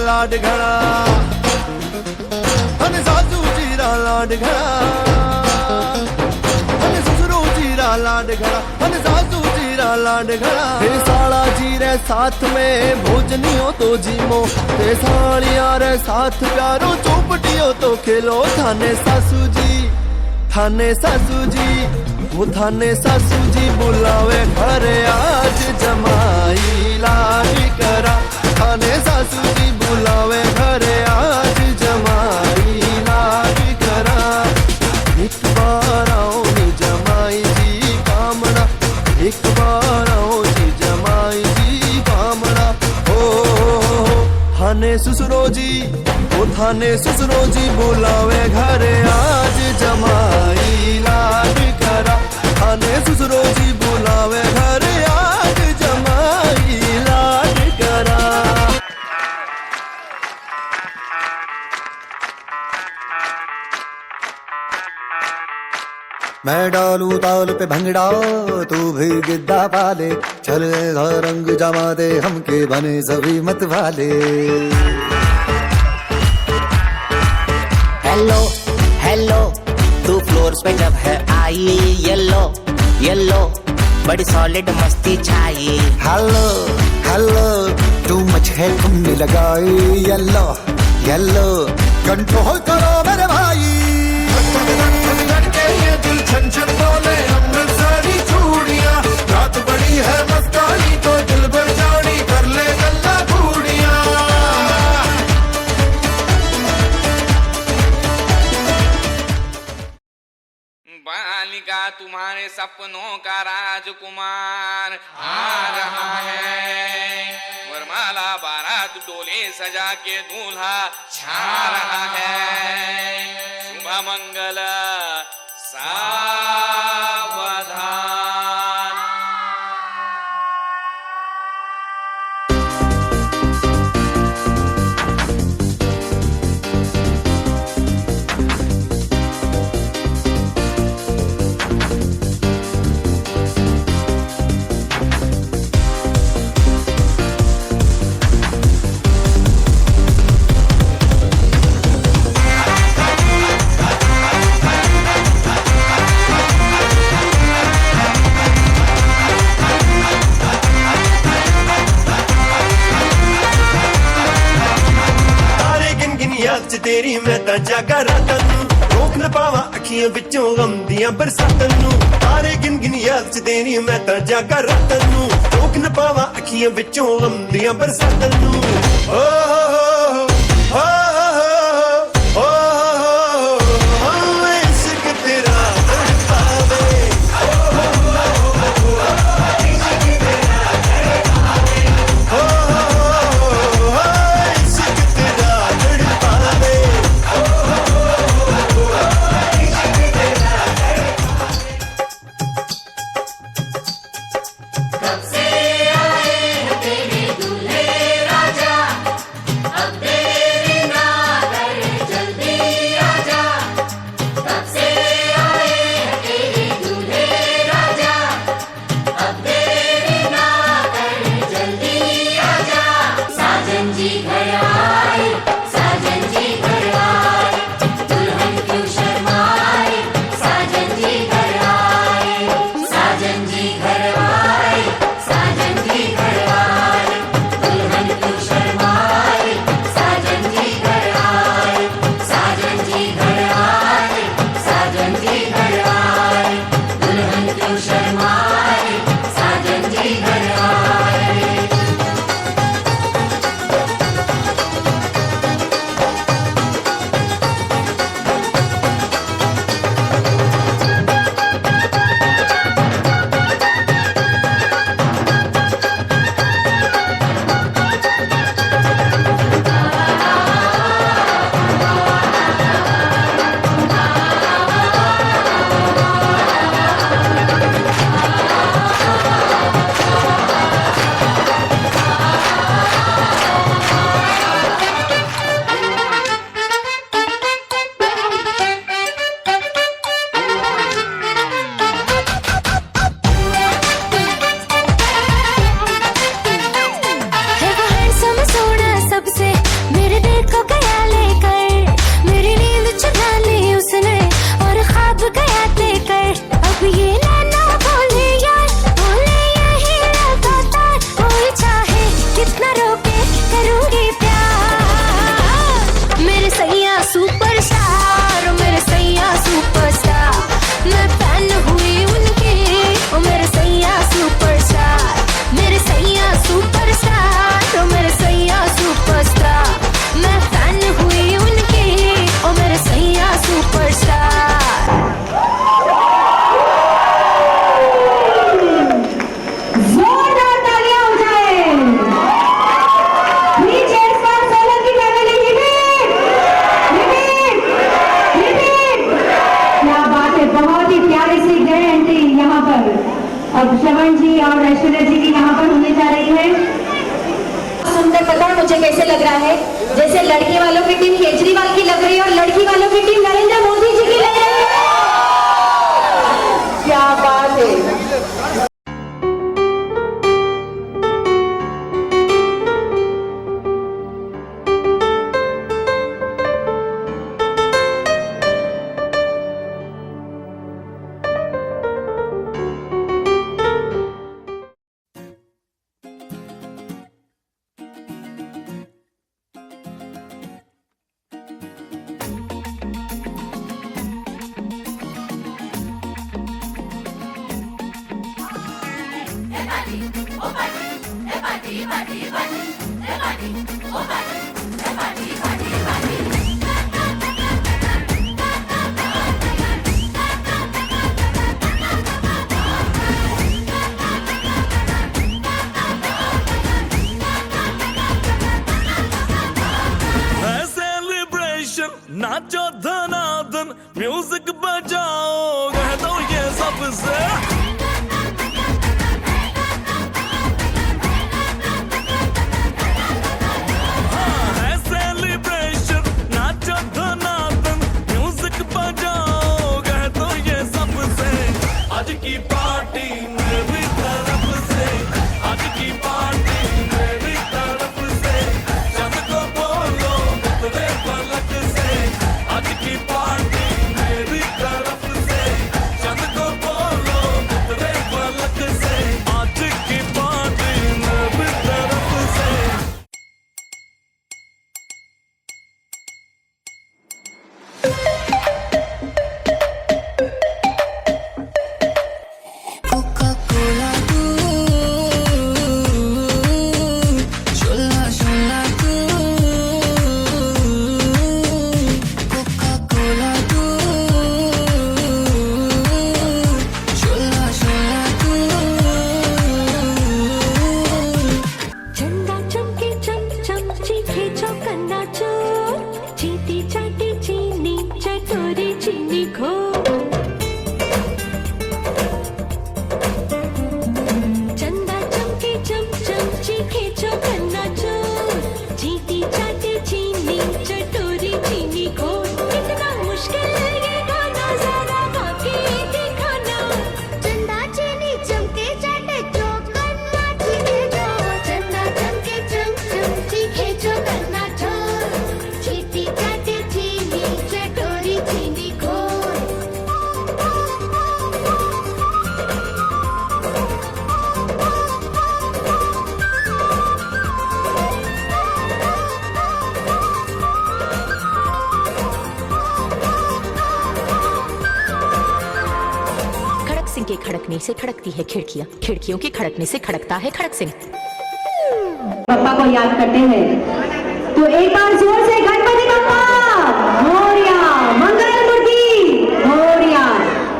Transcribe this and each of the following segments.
लाड घड़ा हन सासू जीरा लाड घड़ा हन ससुरो जीरा लाड घड़ा हन सासू जीरा लाड घड़ा हे साला जी रे साथ में भोजनियो तो जीमो हे सालिया रे साथ प्यारो चौपटियो तो खेलो थाने सासू जी वो थाने सासू जी बुलावे घरे आज जमाई लाड करा थाने सासू जी बुलावे घरे आज जमाई लाड करा एक बार आओ नी जमाई जी कामड़ा एक बार आओ जी जमाई जी कामड़ा ओ थाने ससुरो जी वो थाने ससुरो जी बुलावे घरे आज जमाई लाड करा थाने ससुरो जी बुलावे घरे आज जमाई लाड करा। मैं डालू ताल पे भंगड़ा तू भी गिद्दा पाले चल रंग जमा दे हमके बने सभी मत वाले। हेलो हेलो तू फ्लोर पे जब है आई येलो येलो बड़ी सॉलिड मस्ती छाई। हेलो हेलो तू मच है तुमने लगाई येलो येलो कंट्रोल करो मेरे भाई। ये दिल छन छन बोले अमृतसरी चूड़ियां रात बड़ी है मस्तानी तो दिल भर जानी कर ले गल्ला घूड़ियां। बालिका तुम्हारे सपनों का राजकुमार आ रहा है वरमाला बारात डोले सजा के दूल्हा छा रहा है शुभ मंगल सावधान। ਚ ਤੇਰੀ ਮੈਂ ਤਾਂ ਜਾਗਾ ਰਾਤਾਂ ਨੂੰ ਰੋਕ ਨਾ ਪਾਵਾਂ ਅੱਖੀਆਂ ਵਿੱਚੋਂ ਗਮ ਦੀਆਂ ਬਰਸਾਤਾਂ ਨੂੰ ਤਾਰੇ ਗਿਣ ਗਿਣ ਯਾਦ ਚ ਤੇਰੀ ਮੈਂ ਤਾਂ ਜਾਗਾ ਰਾਤਾਂ ਨੂੰ ਰੋਕ ਨਾ ਪਾਵਾਂ ਅੱਖੀਆਂ ਵਿੱਚੋਂ ਗਮ ਦੀਆਂ ਬਰਸਾਤਾਂ ਨੂੰ ਓ ਹੋ ਇਸ਼ਕ ਤੇਰਾ ਤੜਪਾਵੇ अब श्रवण जी और ऐश्वर्या जी की यहाँ पर होने जा रही है। सुनकर पता है मुझे कैसे लग रहा है, जैसे लड़के वालों की टीम केजरीवाल की लग रही है और लड़की वालों की टीम नरेंद्र मोदी जी की लग रही है। क्या बात है। नाचो धनाधन म्यूजिक बजाओ कह दो ये सबसे है सेलिब्रेशन नाचो धनाधन म्यूजिक बजाओ कह दो ये सबसे आज की पार्टी मेरी तरफ से आज की पार्टी मेरी तरफ से जब को बोलो तेरे पलक से आज की पार्टी मेरी के खड़कने से खड़कती है खिड़कियां, खिड़कियों के खड़कने से खड़कता है खड़क सिंह। पप्पा को याद करते हैं तो एक बार जोर से गणपति बप्पा मोरया, मंगल मूर्ति मोरया।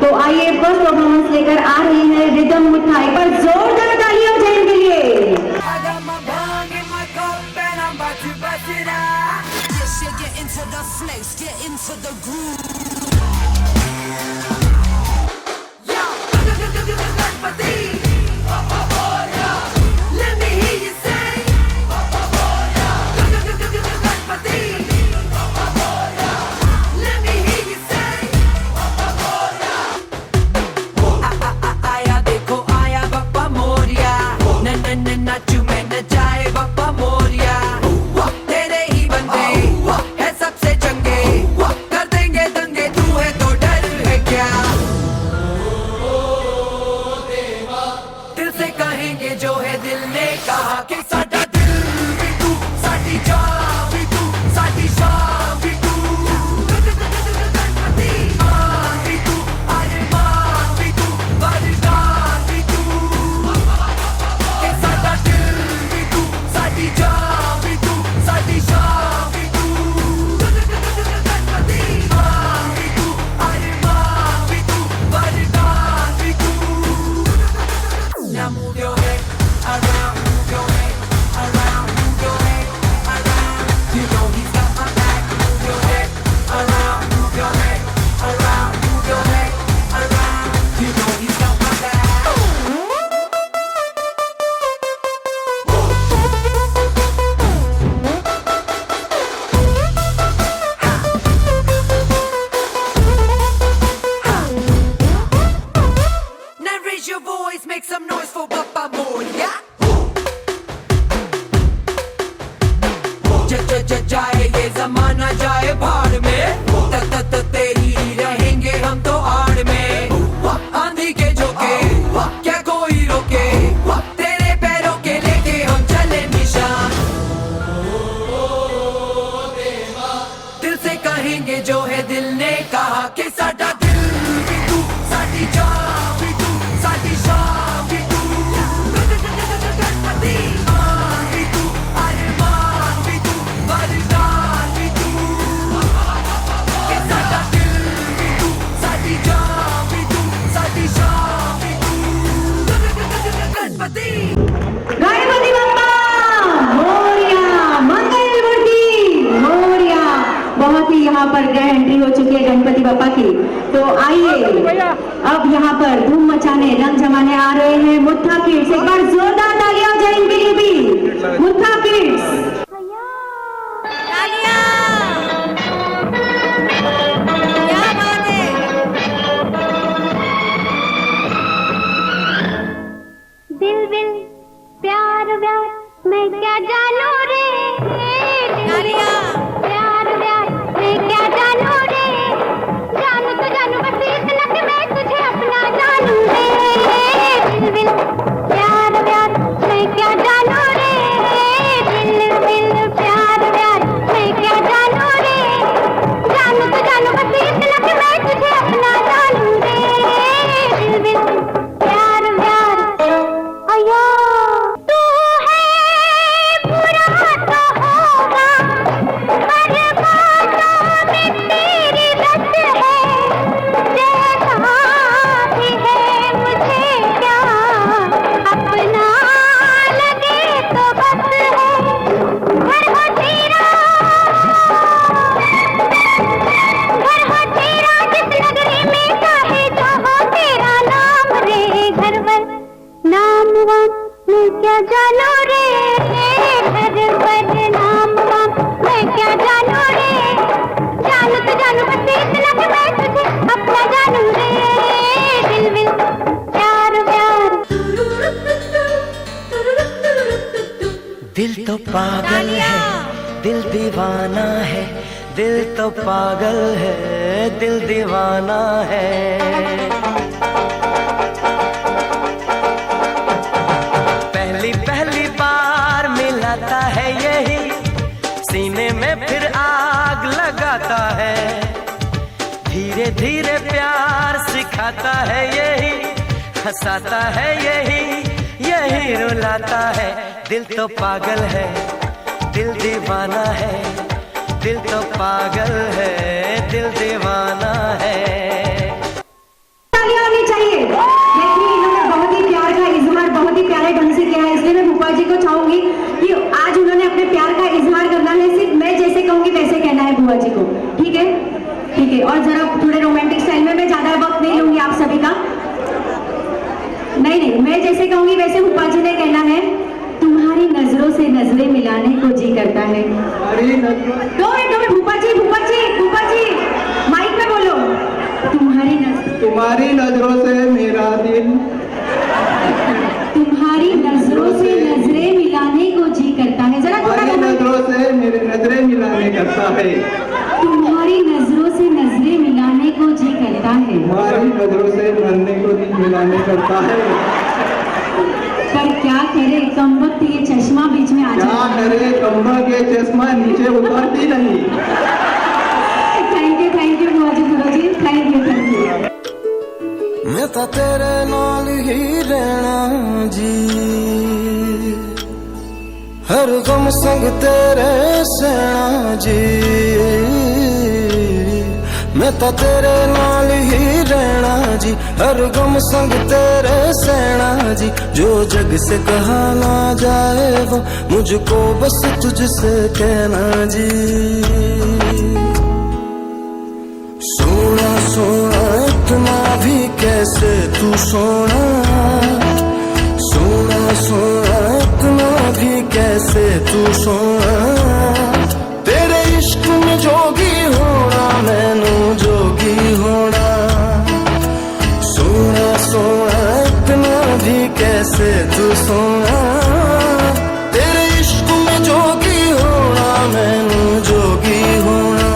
तो आइए फर्स्ट परफॉर्मेंस लेकर आ रही है रिदम मुठा। एक बार जोरदार तालियां हो जाए इनके लिए। जाए ये जमाना जाए भाड़ में, तत तेरी रहेंगे हम तो आड़ में। आंधी के झोंके क्या कोई रोके, तेरे पैरों के लेके हम चले निशान। दिल से कहेंगे जो है दिल ने कहा कि साडा दिल भी तू, साडी जान भी तू, साडी शान भी तू। गणपति मान भी तू, अरमान भी तू, वरदान भी तू। कि साडा दिल भी तू, साडी जान भी तू, साडी शान भी तू। गणपति गणपति बप्पा मोरया, मंगल मूर्ति मोरया। बहुत ही यहाँ पर ग्रैंड एंट्री हो चुकी है गणपति बप्पा की। तो आइए अब यहाँ पर धूम मचाने रंग जमाने आ रहे हैं मुट्ठा किड्स। एक बार जोरदार तालियां हो जाए इनके लिए भी। मुट्ठा किड्स दिल दिल प्यार व्यार मैं क्या जानू रे, प्यार व्यार मैं क्या जानू रे। जानू तो जानू बस इतना कि मैं तुझे अपना जानू रे। दिल दिल प्यार व्यार मैं क्या जानू रे, दिल दिल प्यार व्यार मैं क्या जानू रे। जानू तो जानू बस इतना कि मैं तुझे अपना जानू रे। दिल दिल प्यार व्यार अया तू है बुरा तो होगा, पर बातों में तेरी रस है। जैसा भी है मुझे क्या अपना लगे तो बस है। घर हो तेरा, घर हो तेरा जिस नगरी में चाहे जहाँ तेरा नाम रे। घर वर नाम वाम मैं क्या जानू रे, घर पर नाम वाम मैं क्या जानू रे। जानू तो जानू बस इतना कि मैं तुझे अपना जानू रे। दिल दिल प्यार व्यार दिल तो पागल है, दिल दीवाना है। दिल तो पागल है, दिल दीवाना है। पहली बार मिलाता है यही, सीने में फिर आग लगाता है। धीरे धीरे प्यार सिखाता है यही, हंसाता है यही रुलाता है। दिल तो पागल है, दिल दीवाना है, दिल तो पागल है, दिल दीवाना है। तालियां आनी चाहिए। देखिए इन्होंने बहुत ही प्यार का इजहार बहुत ही प्यारे ढंग से किया है, इसलिए मैं भूपा जी को चाहूंगी कि आज उन्होंने अपने प्यार का इजहार करना है, सिर्फ मैं जैसे कहूंगी वैसे कहना है भूपा जी को। ठीक है, ठीक है। और जरा थोड़े रोमांटिक स्टाइल में, मैं ज्यादा वक्त नहीं लूंगी आप सभी का। नहीं, मैं जैसे कहूंगी वैसे भूपा जी ने कहना है। तुम्हारी नजरों से नजरें मिलाने को जी करता है। दो मिनट भूपा जी माइक में बोलो। तुम्हारी नजरों से मेरा दिल, तुम्हारी नजरों से नजरें मिलाने को जी करता है। जरा थोड़ा नजरों से मेरे नजरें मिलाने करता है। तुम्हारी नजरों से नजरें मिलाने को जी करता है। तुम्हारी नजरों से मरने को जी मिलाने करता है। पर क्या करे कम वक्त ये चश्मा बीच में आ जाए। क्या करे कम्बल के चश्मा नीचे उतरती नहीं। Thank you Bhupa ji, thank you. मैं तो तेरे नाल ही रहना जी, हर गम संग तेरे सहना जी। मैं तो तेरे नाल ही रहना जी, हर गम संग तेरे सहना जी। जो जग से कहा ना जाए वो मुझको बस तुझसे कहना जी। सोना सोना इतना भी कैसे तू सोना, सोना सोना इतना भी कैसे तू सोना। तेरे इश्क में जोगी होना मैनू जोगी होना। सोना सोना इतना भी कैसे तू सोना। तेरे इश्क में जोगी होना मैनू जोगी होना।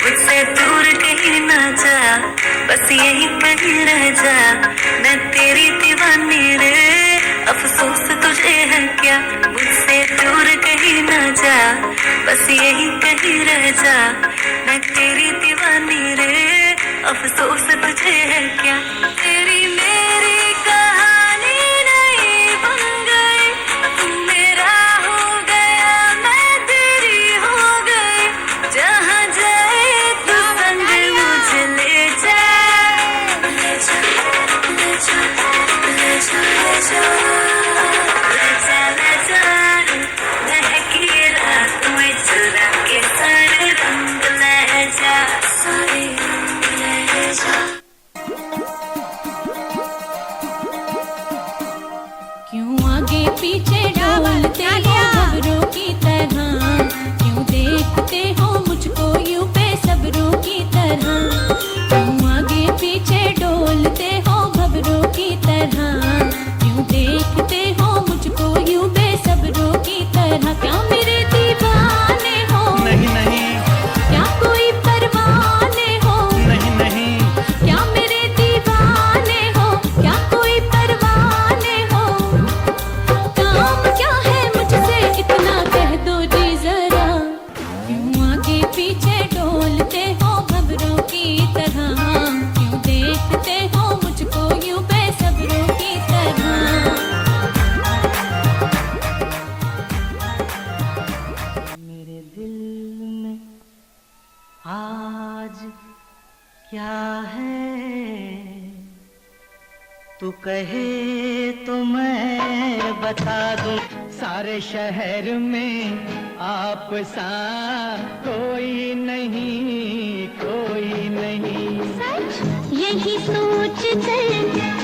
मुझसे दूर कहीं ना जा, बस यही कहीं रह जा। मैं तेरी दीवानी रे, अफसोस तुझे है क्या। मुझसे दूर कहीं ना जा, बस यही कहीं रह जा। मैं तेरी दीवानी रे, अफसोस तुझे है क्या। तेरी मेरी कहानी नहीं बन गई, तू मेरा हो गया मैं तेरी हो गई। जहाँ जाए तू संग मुझे ले जा, ले जा, ले जा, ले जा, ले जा, ले जा, ले जा। महकी रात में चुरा के सारे रंग ले जा, सारे रंग ले जा। क्यों आगे पीछे डोलते हो खबरों की तरह, क्यों देखते हो मुझको यूं बेसब्रों की तरह। क्यों आगे पीछे डोलते हो खबरों की तरह, क्यों देखते हो मुझको यूं बेसब्रों की तरह। क्या मेरे दीवाने हो? नहीं नहीं। क्या कोई परवाने हो? नहीं नहीं। क्या मेरे दीवाने हो? क्या कोई परवाने हो? काम क्या है मुझसे इतना कह दो जी जरा। क्यों आगे पीछे डोलते हो खबरों की तरह, क्यों देखते हो मुझको यूं बेसब्रों की तरह। मेरे दिल में आज क्या है, तू कहे तो मैं बता दूं। सारे शहर में आप सा कोई नहीं, कोई नहीं। यही सोच कर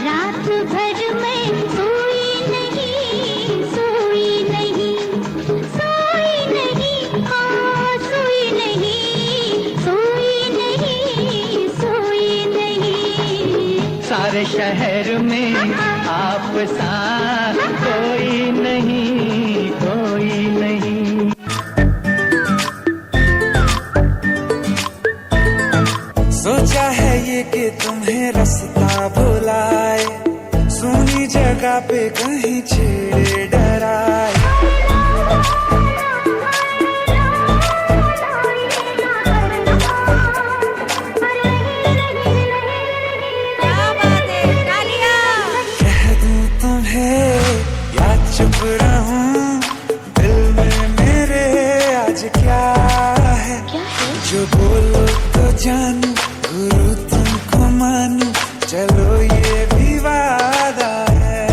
रात भर में सोई नहीं, सोई नहीं, सोई नहीं, हाँ सोई नहीं, सोई नहीं, सोई नहीं। सारे शहर में आप सा कोई नहीं, कोई नहीं। सोचा है चुप रहूं दिल में मेरे आज क्या है जो बोलो तो जानू गुरु तुमको मानू चलो ये भी वादा है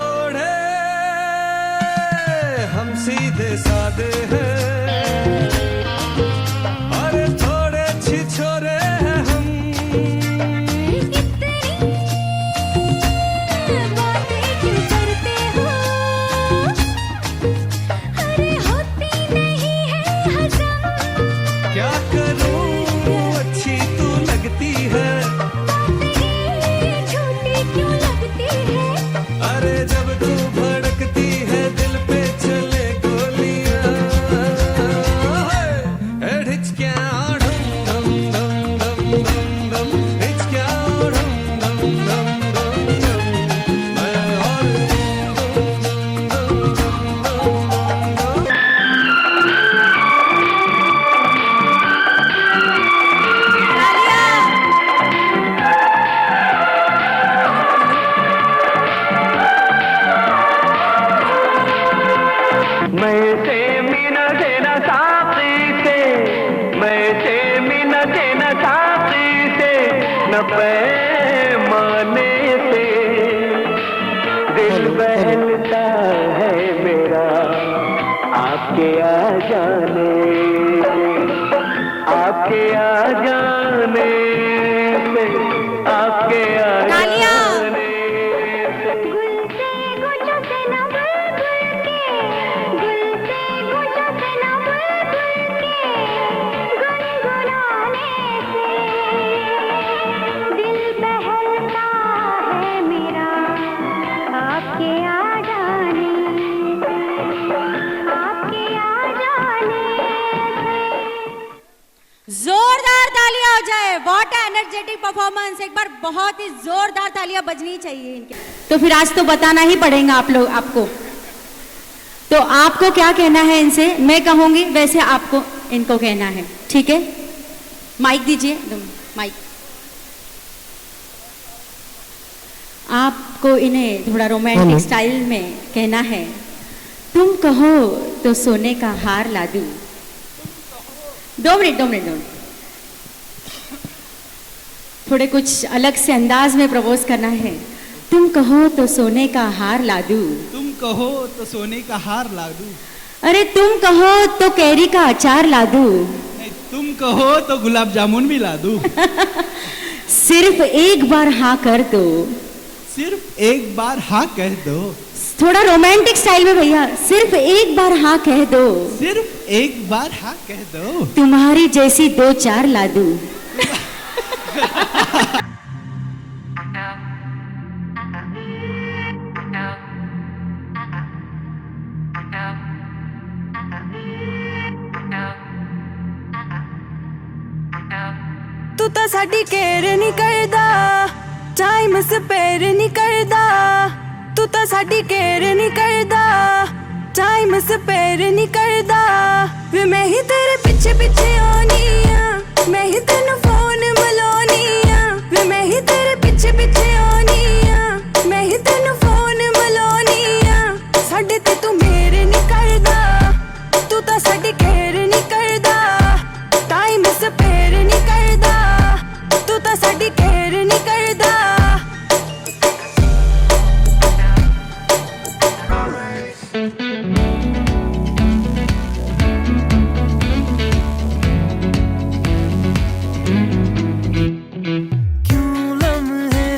ओढ़े हम सीधे सादे हैं अरे थोड़े छिछोरे हैं हम बातें क्यों करते हो अरे होती नहीं है हजम क्या करूं अच्छी तू लगती है छोटी क्यों लगती है अरे जब तू भड़कती है दिल पे चले गोलियां ए ढिचक्या ढम ढम ढम ढम ढम ढम ढिचक्या ढम ढम ढम ढम ढम मैं और मैं से मीना देना साथी से मैं से मीना देना साथी से न पैमाने से दिल बहलता है मेरा आपके आ जाने आपके आ जाने से आपके आ जाने गुल से गुजो से न बुलबुल के गुल से गुजो से न बुलबुल के गुनगुनाने से दिल बहलता है मेरा आपके आ जाने से जोरदार तालियां हो जाए। व्हाट एनर्जेटिक परफॉर्मेंस, एक बार बहुत ही जोरदार तालियां बजनी चाहिए इनके। तो फिर आज तो बताना ही पड़ेगा आपको। तो आपको क्या कहना है इनसे, मैं कहूंगी वैसे आपको इनको कहना है, ठीक है? माइक दीजिए, माइक। आपको इन्हें थोड़ा रोमांटिक स्टाइल में कहना है, तुम कहो तो सोने का हार ला दूं। 2 मिनट थोड़े कुछ अलग से अंदाज में प्रपोज करना है। तुम कहो तो सोने का हार ला दूं। तुम कहो तो सोने का हार ला दूं। अरे तुम कहो तो कैरी का अचार ला दूं। नहीं, तुम कहो तो गुलाब जामुन भी ला दूं। सिर्फ एक बार हाँ कर दो। सिर्फ एक बार हाँ कह दो। थोड़ा रोमांटिक स्टाइल में भैया, सिर्फ एक बार हाँ कह दो। सिर्फ एक बार हाँ कह दो। तुम्हारी जैसी 2-4 ला दूं। तू तो साडी केयर नहीं करदा, टाइम स्पेयर नहीं करदा। तू तो साडी केयर नहीं करदा, टाइम स्पेयर नहीं करदा। वे मैं ही तेरे पीछे पीछे आनी आ, मैं ही तेनू फोन मिलानी आ। वे मैं ही तेरे पीछे पीछे आनी आ, मैं ही तेनू फोन मिलानी आ। साडे ते तू मेरे नहीं करदा, तू तो साडी केयर नहीं करदा, टाइम स्पेयर नहीं करदा। तू तो साडी केयर नहीं करदा। क्यों लम्हे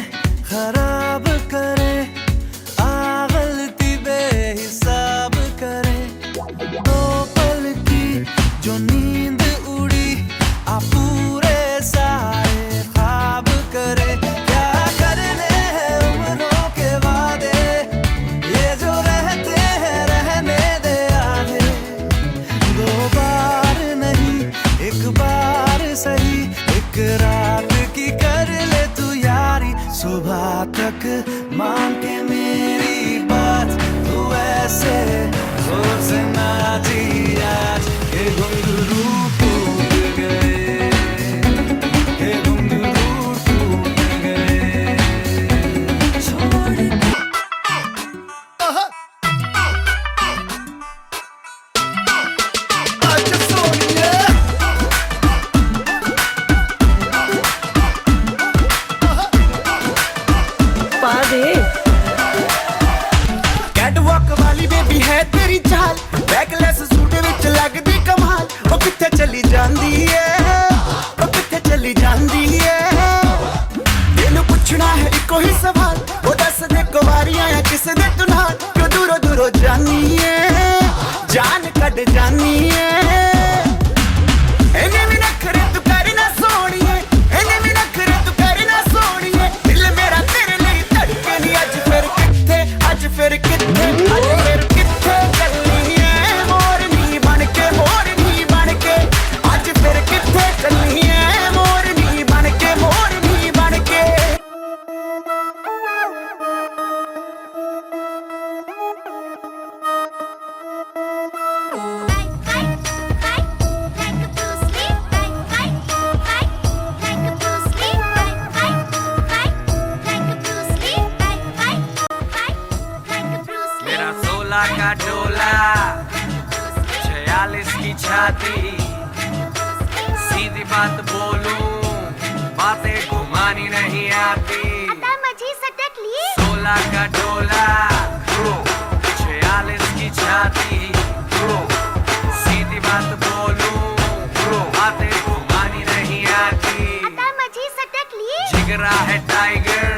16 का डोला 46 की छाती सीधी बात बोलूं बातें घुमानी नहीं आती 16 का डोला 46 की छाती सीधी बात बोलूं बातें घुमानी नहीं आती जिगरा है टाइगर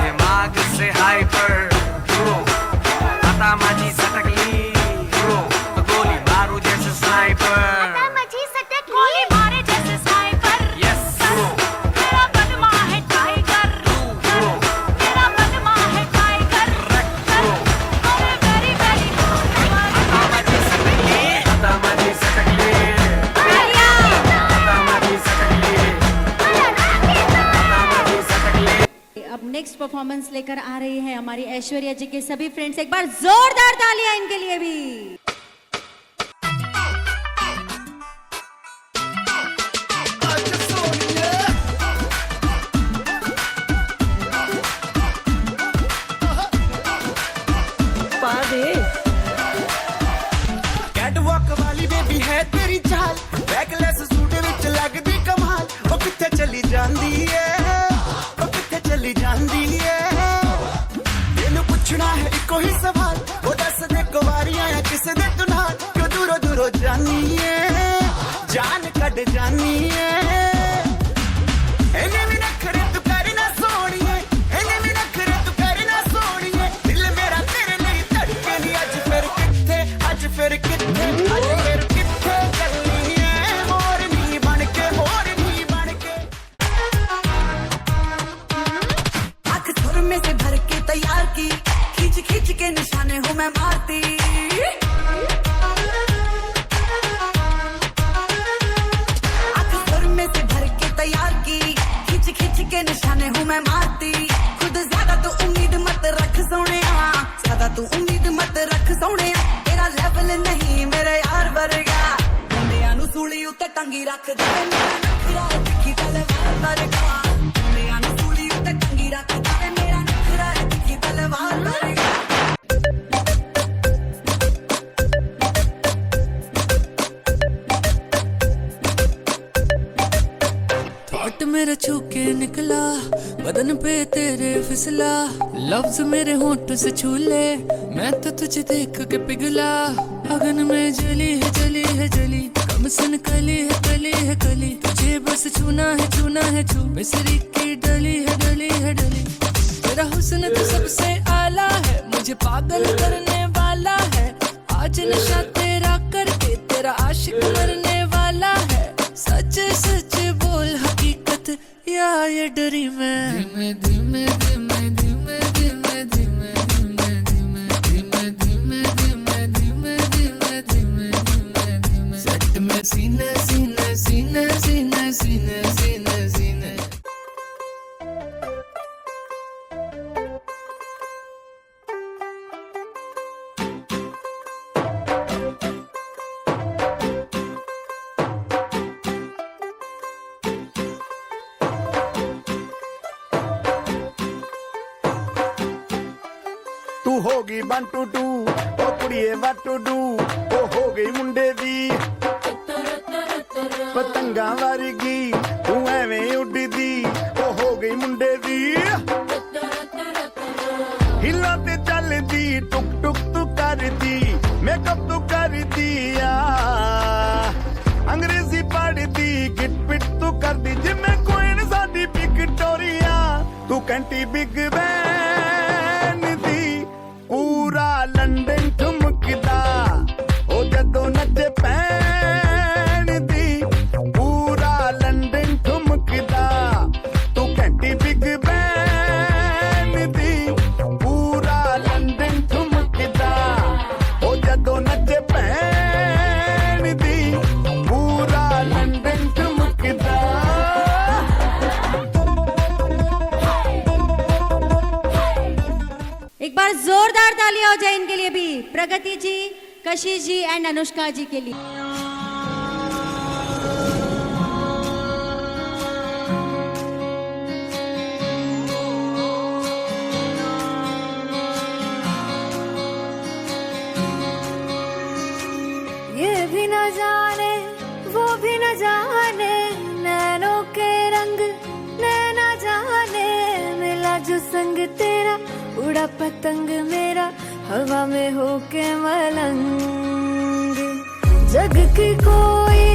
दिमाग से हाइपर आता माझी सटकली तो गोली मारू जैसे स्नाइपर गोली मारे जैसे स्नाइपर यस मेरा बदमा है टाइगर मेरा बदमा है टाइगर वेरी वेरी आता माझी सटकली आता माझी सटकली आता माझी सटकली आता माझी सटकली अब नेक्स्ट परफॉर्मेंस लेकर आ रही है हमारी ऐश्वर्या जी के सभी फ्रेंड्स। एक बार जोरदार तालियां इनके लिए भी। कैटवॉक वाली बेबी है तेरी चाल बैकलेस सूट विच लगदी कमाल ओ किथे चली जांदी है ओ किथे चली जांदी है तेनू पुछना है इको ही सवाल ओ दस दे कुवारियां या किसे दे तू नाल क्यों दूरों दूरों जानी है जान कड जानी है एने भी नखरे तू करना सोनिए एने भी नखरे तू करना सोनिए दिल मेरा तेरे लिए धड़के नहीं आज फिर किथे चलनी है मोर नहीं बन के आँख सुर में से भर के तैयार की खींच खींच के निशाने हूँ मैं मारती आँख सुर में से भर के तैयार की खींच खींच के निशाने हूँ मैं मारती खुद ज्यादा तू उम्मीद मत रख सोने ज्यादा तू उम्मीद मत रख सोने तेरा लेवल नहीं मेरे यार वर्गा मुंडियां नू सूली उत्ते टंगी रख दे मेरा नखरा दिखी तलवार वर्गा मुंडियां नू सूली उत्ते टंगी रख दे मेरा नखरा दिखी तलवार वर्गा थॉट मेरा छू के निकला बदन पे तेरे फिसला लफ्ज मेरे होंठ से छू ले मैं तो तुझे देख के पिघला अगन में जली है जली है जली कम सन कली है कली तुझे बस छूना है छू मिसरी की डली है डली तेरा हुस्न तो सबसे आला है मुझे पागल करने वाला है आज नशा तेरा करके तेरा आशिक मरने वाला है सच सच बोल हकीकत या ये डरी मैं धीमे धीमे धीमे धीमे धीमे धीमे धीमे धीमे धीमे धीमे धीमे धीमे धीमे धीमे धीमे सट में सीने सीने सीने सीने सीने सीने सीने तू होगी 1 2 2 ओ कुड़िए what to do ओ हो गई मुंडे दी पतंगा वर्गी तू एवें उड़दी ओ हो गई मुंडे दी हिला ते चलदी टुक टुक तू करदी मेकअप तू करदी अंग्रेजी पढ़दी गिट पिट तू करदी जिम्मे क्वीन साडी विक्टोरिया तू कंटी बिग बैन दी पूरा लंदन ठुमकदा ओ जदों नचे पैन दी पूरा लंदन ठुमकदा तू कंटी बिग बैन दी पूरा लंदन ठुमकदा ओ जदों नचे पैन दी पूरा लंदन ठुमकदा एक बार जोरदार तालियां हो जाए इनके लिए भी। प्रगति जी, कशिश जी एंड अनुष्का जी के लिए। जाने वो भी न जाने, नैनों के रंग नैना जाने, मिला जो संग तेरा उड़ा पतंग मेरा हवा में होके मलंग। जग की कोई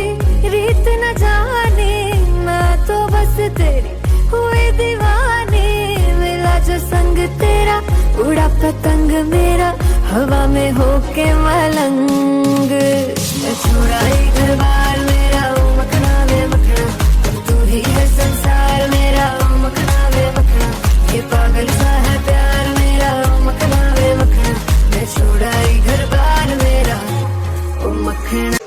रीत न जाने, मैं तो बस तेरी हुई दीवानी, मिला जो संग तेरा उड़ा पतंग मेरा हवा में होके मलंग। छुड़ाई घर बार मेरा ओ मखना वे मखना, तू ही है संसार मेरा ओ मखना वे मखना, ये पागल सा है प्यार मेरा ओ मखना वे मखना, मैं छुड़ाई घर बार मेरा ओ मखना।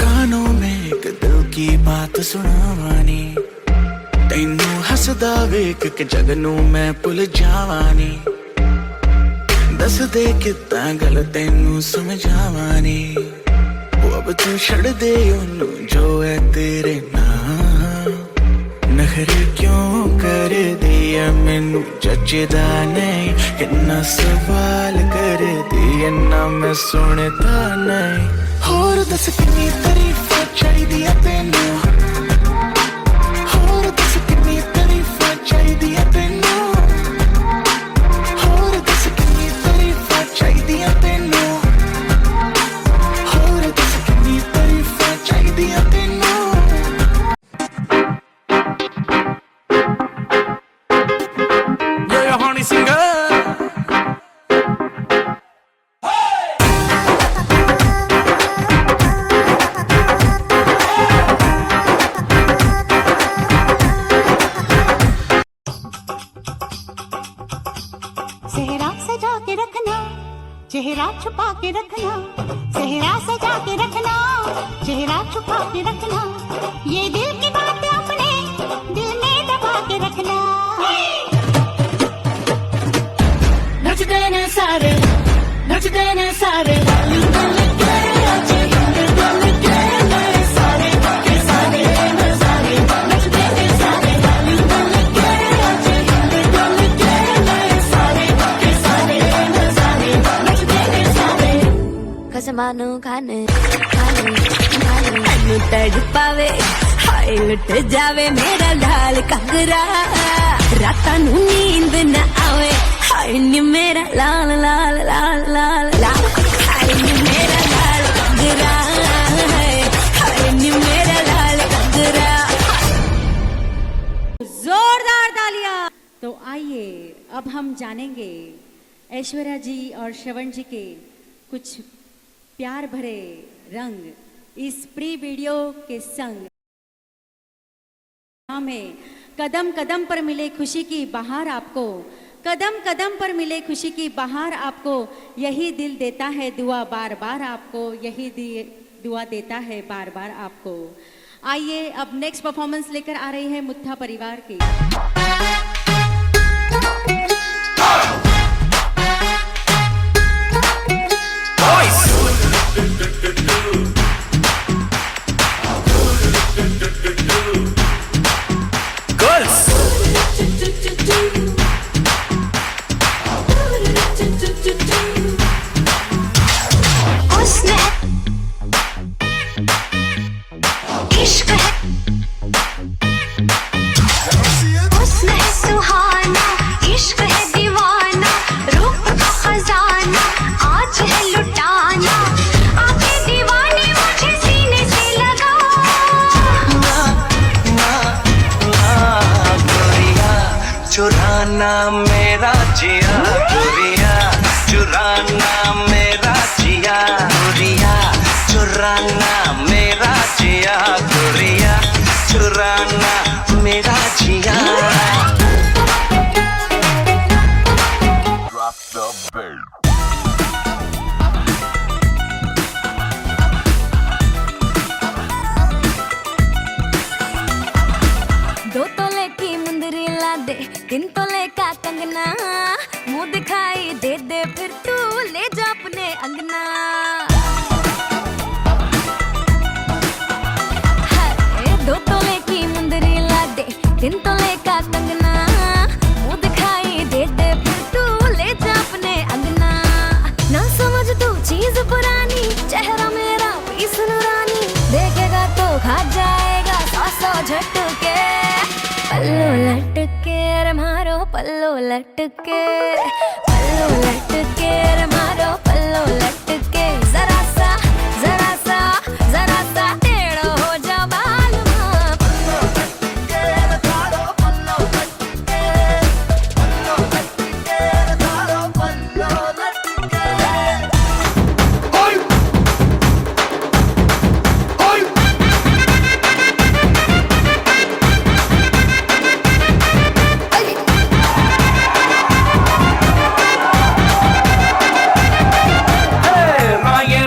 कानों में एक दिल की बात सुनावानी, तैनू हसदा वेख के जग नू मैं भुल जावानी, दस दे किता गल तैनू समझावानी, वो अब तू छड़ दे ओनू जो है तेरे नाम। नखरे क्यों कर दिया मैनू जचदा नहीं, कितना सवाल कर दिया ना मैं सुनता नहीं। होर दस कितनी तारीफां चाहिदियां तैनू, होर दस कितनी तारीफां चाहिदियां तैनू, होर दस कितनी तारीफां चाहिदियां तैनू, होर दस कितनी तारीफां चाहिदियां तैनू। Yeah, honey singer. सेहरा सजा के रखना, चेहरा छुपा के रखना, सेहरा सजा के रखना, चेहरा छुपा के रखना, ये दिल की बातें अपने दिल में दबा के रखना। नच देने सारे, नच देने सारे, गली गली के नाचे, गली के नए सारे के सारे नजारे, नच देने सारे, गली गली के नाचे, गली के नए सारे के सारे नजारे, नच देने सारे। कसमानो खाने खाने खाने तड़ पावे, हाय लुट जावे मेरा लाल घगरा, रातां नू नींद न आवे, हाय नी मेरा लाल लाल लाल लाल लाल, हाय नी मेरा लाल घगरा, हाय नी मेरा लाल घगरा। जोरदार तालियां। तो आइए अब हम जानेंगे ऐश्वर्या जी और श्रवण जी के कुछ प्यार भरे रंग इस प्री वीडियो के संग। में कदम कदम पर मिले खुशी की बहार आपको, कदम कदम पर मिले खुशी की बहार आपको, यही दिल देता है दुआ बार बार आपको, यही दुआ देता है बार बार आपको। आइए अब नेक्स्ट परफॉर्मेंस लेकर आ रही है मुत्था परिवार की। चुराना मेरा जिया गुरिया, चुराना मेरा जिया गुरिया, चुराना मेरा जिया गुरिया, चुराना मेरा जिया। Drop the beat. दो तोले की मुंदरी ला दे, तीन तोले का कंगना, मुंह दिखाई दे दे फिर तू ले जा अपने अंगना। हाय, दो तोले की मुंदरी ला दे, तीन तोले का कंगना, पल्लो लटके रे मारो पल्लो लटके जरा सा टेढ़ो हो जा बाल माँ पल्लो लटके रे थारो पल्लो लटके रे थारो पल्लो लटके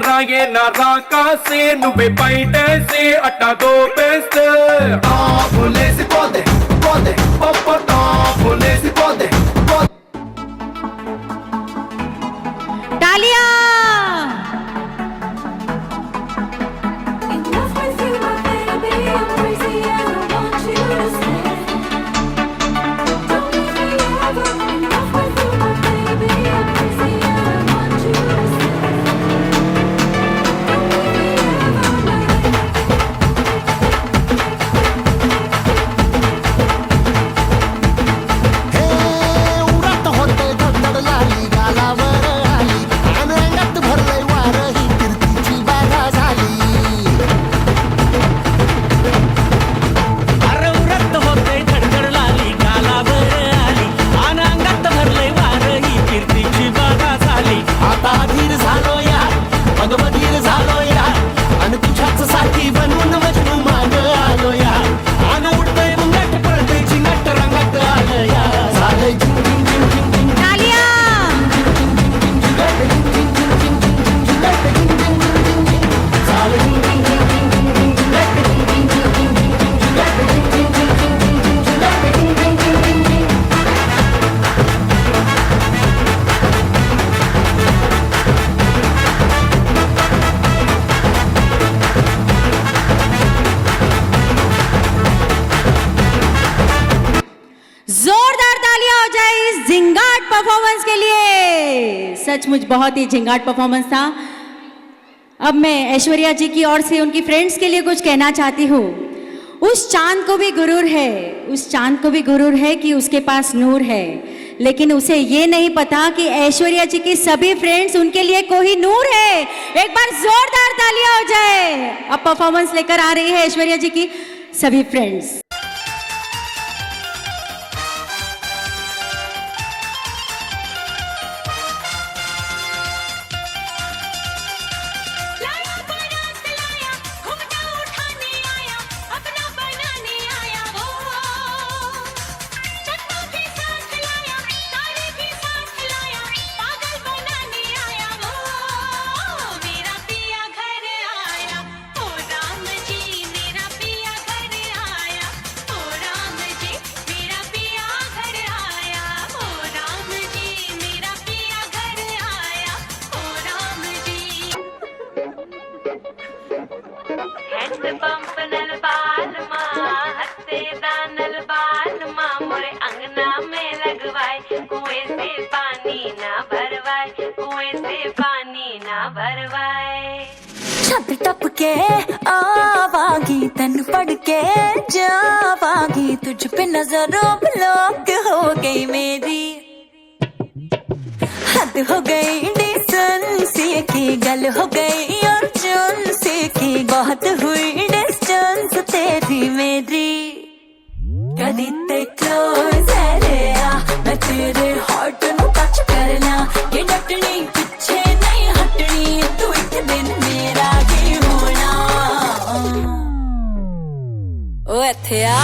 రాయే నా రాకాసే నువ్వే బయటేసే అట్టా దోపేస్తే టాపులేసి పోతే పప్ప టాపులేసి పోతే तालियां परफॉर्मेंस के लिए। सचमुच बहुत ही झिंगाट परफॉर्मेंस था। अब मैं ऐश्वर्या जी की ओर से उनकी फ्रेंड्स के लिए कुछ कहना चाहती हूँ। उस चांद को भी गुरूर है, उस चांद को भी गुरूर है कि उसके पास नूर है, लेकिन उसे ये नहीं पता कि ऐश्वर्या जी की सभी फ्रेंड्स उनके लिए कोई नूर है। एक बार जोरदार तालियां हो जाए। अब परफॉर्मेंस लेकर आ रही है ऐश्वर्या जी की सभी फ्रेंड्स। कुएं से पानी ना भरवाए, कुएं से पानी ना भरवाए। छत टप के आवागी, तन पड़ के जावागी, तुझ पे नजरों ब्लॉक हो गई मेरी। हद हो गई डिस्टेंस की, गल हो गई अर्जुन से की, बहुत हुई डिस्टेंस तेरी मेरी। कदी ते क्लोज है आ, मैं तेरे हार्ट नु टच करना, ये डटनी पीछे नहीं हटनी, तू एक दिन मेरा ही होना। ओ इत्थे आ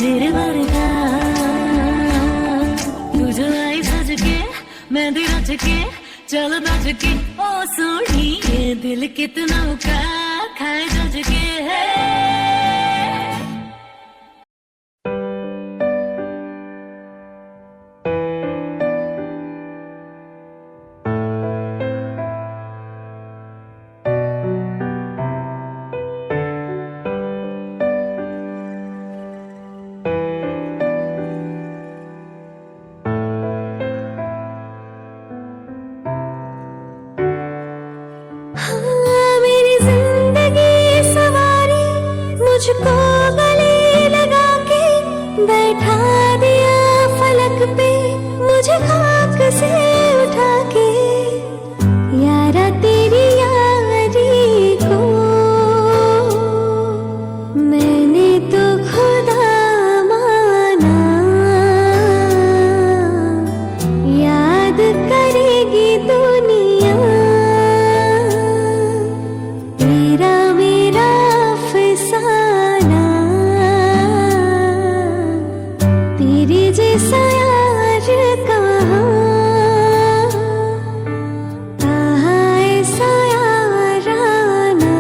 रे वर्गा तू जो आई सज के मेहंदी रच के चल बज के ओ सोनी ये दिल कितना का खाए जज के है मुझको गले लगा के बैठा दिया फलक पे मुझे खाक से उठा के यारा तेरी यारी को मैंने तो खुदा माना याद करेगी दुनिया तेरा मेरा फसाना तेरे जैसा यार कहाँ ऐसा यार आना।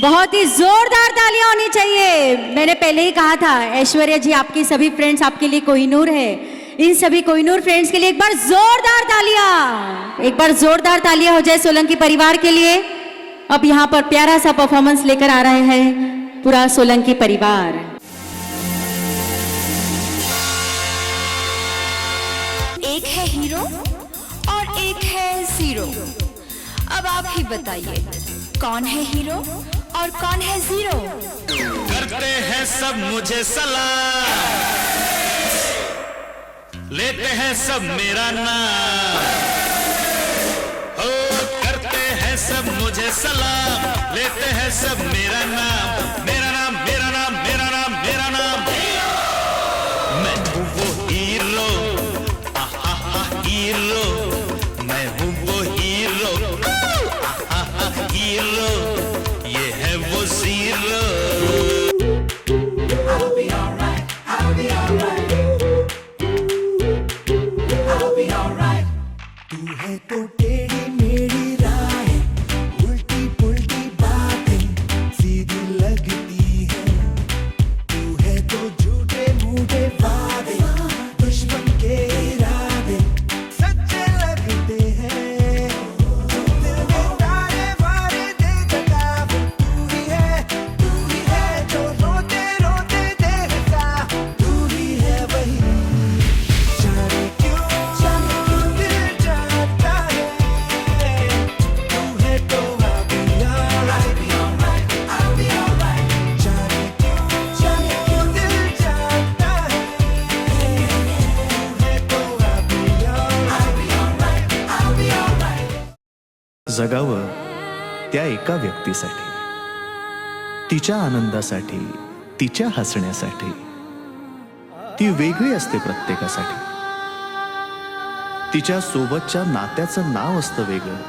बहुत ही जोरदार तालियां होनी चाहिए। मैंने पहले ही कहा था ऐश्वर्या जी आपकी सभी फ्रेंड्स आपके लिए कोहिनूर है। इन सभी कोहिनूर फ्रेंड्स के लिए एक बार जोरदार तालियां हो जाए सोलंकी परिवार के लिए। अब यहाँ पर प्यारा सा परफॉर्मेंस लेकर आ रहे हैं पूरा सोलंकी परिवार। एक है हीरो और एक है जीरो। अब आप ही बताइए कौन है हीरो और कौन है जीरो। करते हैं सब मुझे सलाम, लेते हैं सब मेरा नाम। ओ करते हैं सब मुझे सलाम, लेते हैं सब मेरा नाम। मेरा नाम मेरा नाम मेरा नाम मेरा नाम। मैं हूँ वो हीरो, हीरो। मैं हूँ वो हीरो, हीरो। ये है वो zero. I'll be alright, I'll be alright, I'll be alright. तू है तो टेढ़ी मेरी राह, उल्टी पुल्टी बातें सीधी लगती है। तू है तो झूठे मूठे वादे, दुश्मन के इरादे सच्चे लगते हैं। दिल में तारे मारे दे जगा, तू ही है जो रोते रोते देखता। तू ही है वही जाने क्यों दिल जाता है। तू है तो I'll be alright, I'll be alright। जाने क्यों दिल जाता है। तू है तो I'll be alright, I'll be alright। जगावं त्या एका व्यक्तीसाठी, तिच्या आनंदासाठी, तिच्या हसण्यासाठी। ती वेगळी असते प्रत्येकासाठी। तिच्या सोबतच्या नात्याचं नाव असतं वेगळं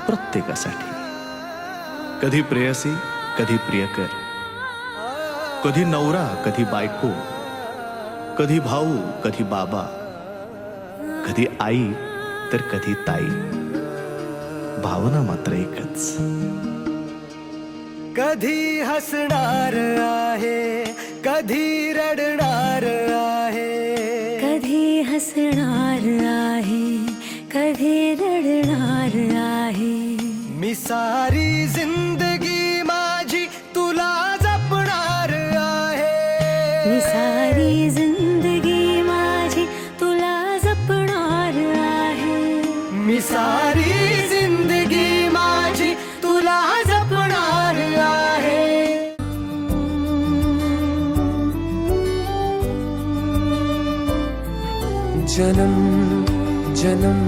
प्रत्येकासाठी। कधी प्रेयसी, कधी प्रियकर, कधी नवरा, कधी बायको, कधी भाऊ, कधी बाबा, कधी आई तर कधी ताई। भावना मात्र एकच। कधी हसणार आहे, कधी रडणार आहे। कधी हसणार आहे कधी रडणार आहे। मी सारी जिंदगी माझी तुला जपणार आहे। मी सारी जिंदगी माझी तुला जपणार आहे। मी सारी जिंदगी माझी तुला जपणार आहे। जन्म जन्म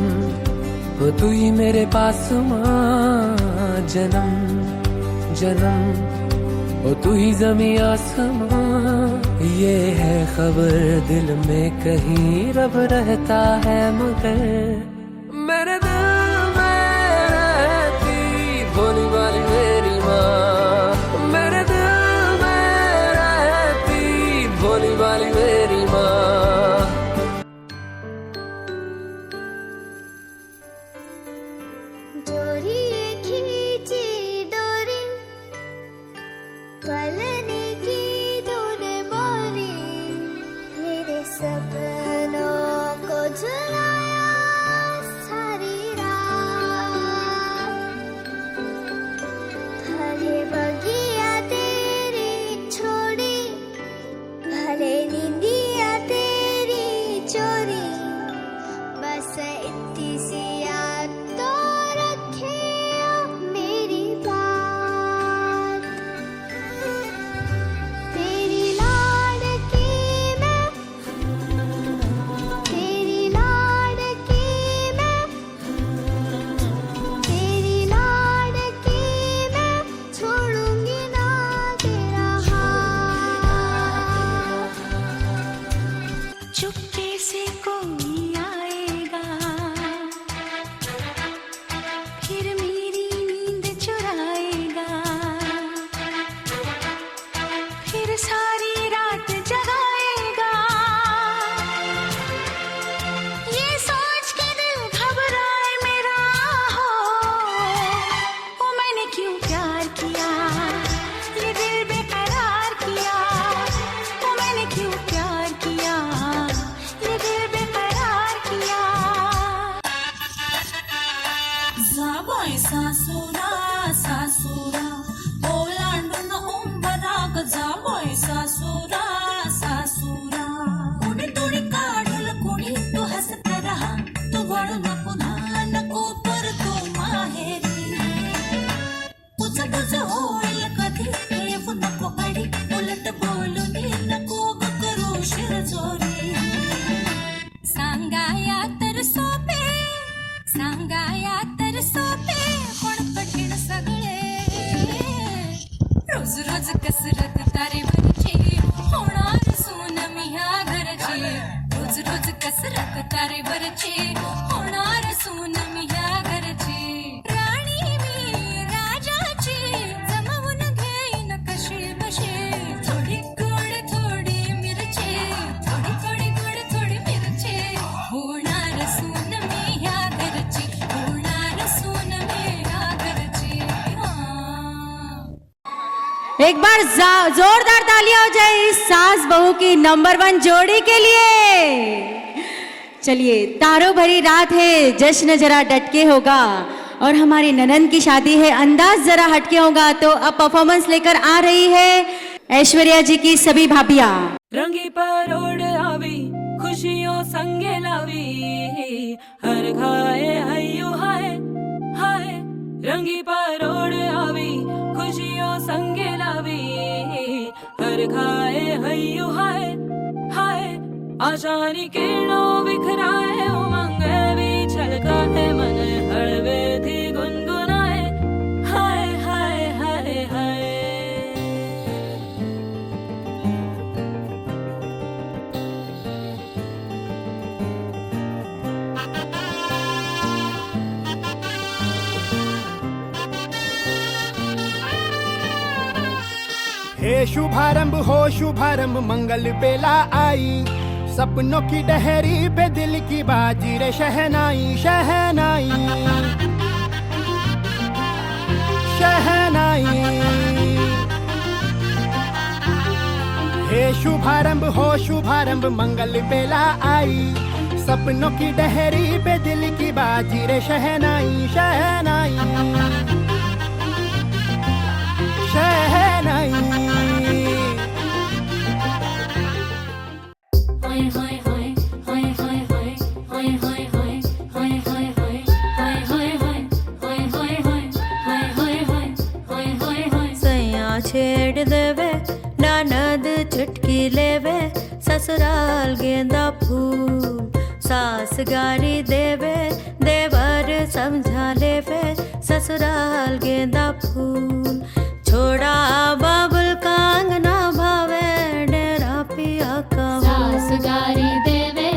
हो तू ही मेरे पास माँ। जन्म जन्म हो तू ही ज़मीं आसमां। ये है खबर दिल में कहीं रब रहता है मगर मेरे दिल में रहती भोली वाली मेरी माँ। पलने की तूने बोली मेरे सपनों को झुलाया सारी रात भले बगिया तेरी छोड़ी भले नींदिया तेरी चोरी बस इतनी सी याद तो रखे मेरी बात तेरी लाडकी मैं तेरी लाडकी मैं तेरी लाडकी मैं छोड़ूंगी ना तेरा हाथ चुपके से कोई आएगा फिर मेरी नींद चुराएगा फिर सारी रात जगाएगा ये सोच के दिल घबराए मेरा हो ओ मैंने क्यों प्यार किया ये दिल बेकरार किया ओ मैंने क्यों प्यार किया ये दिल बेकरार किया जाबोय सासुरा सासुरा ओलांडून उंबराक जाबोय सासुरा सासुरा कोणी तोडी काढल कोणी तू हसत रहा तू वळू नको नको परतो माहेरी तुझ तुझ होईल कधी येऊ नको अडी उलट बोलून नको ग करू शिरजोरी सांगाया तर सोपे सांगाया तर सोपे पण कठीण सगळे रोज रोज कसरत तारेवरची होणार सून मी ह्या घरची रोज रोज कसरत तारेवरची होणार सून मी ह्या घरची राणी मी राजाची जमवून घेईन कशी बशी थोडी गोड थोडी मिरची थोडी थोडी गोड थोडी मिरची होणार सून मी ह्या घरची होणार सून मी ह्या घरची एक बार जोरदार तालियां हो जाए इस सास बहू की नंबर 1 जोड़ी के लिए। चलिए, तारों भरी रात है, जश्न जरा डटके होगा और हमारी ननंद की शादी है, अंदाज जरा हटके होगा। तो अब परफॉर्मेंस लेकर आ रही है ऐश्वर्या जी की सभी भाभियां। रंगी परोड़ आवी खुशियों संगे लावी हर घाए हयो हाय हाय रंगी परोड़ आवी खुशियों संगे लावी हर घाए हयो हाय हाय आशानी किरणों बिखराए उमंग भी छलकाए मन हळवे थी गुनगुनाए हाय हाय हाय हाय हे शुभारंभ हो शुभारंभ मंगल बेला आई सपनों की डहरी पे दिल की बाजी रे शहनाई शहनाई शहनाई हे शुभारंभ हो शुभारंभ मंगल बेला आई सपनों की डहरी पे दिल की बाजी रे शहनाई शहनाई शहनाई सैया छेड़ देवे ननद चुटकी लेवे ससुराल गेंदा फूल सास गारी देवे देवर समझा लेवे ससुराल गेंदा फूल छोड़ा बाबुल कांगना भावे डेरा पिया का सास गारी देवे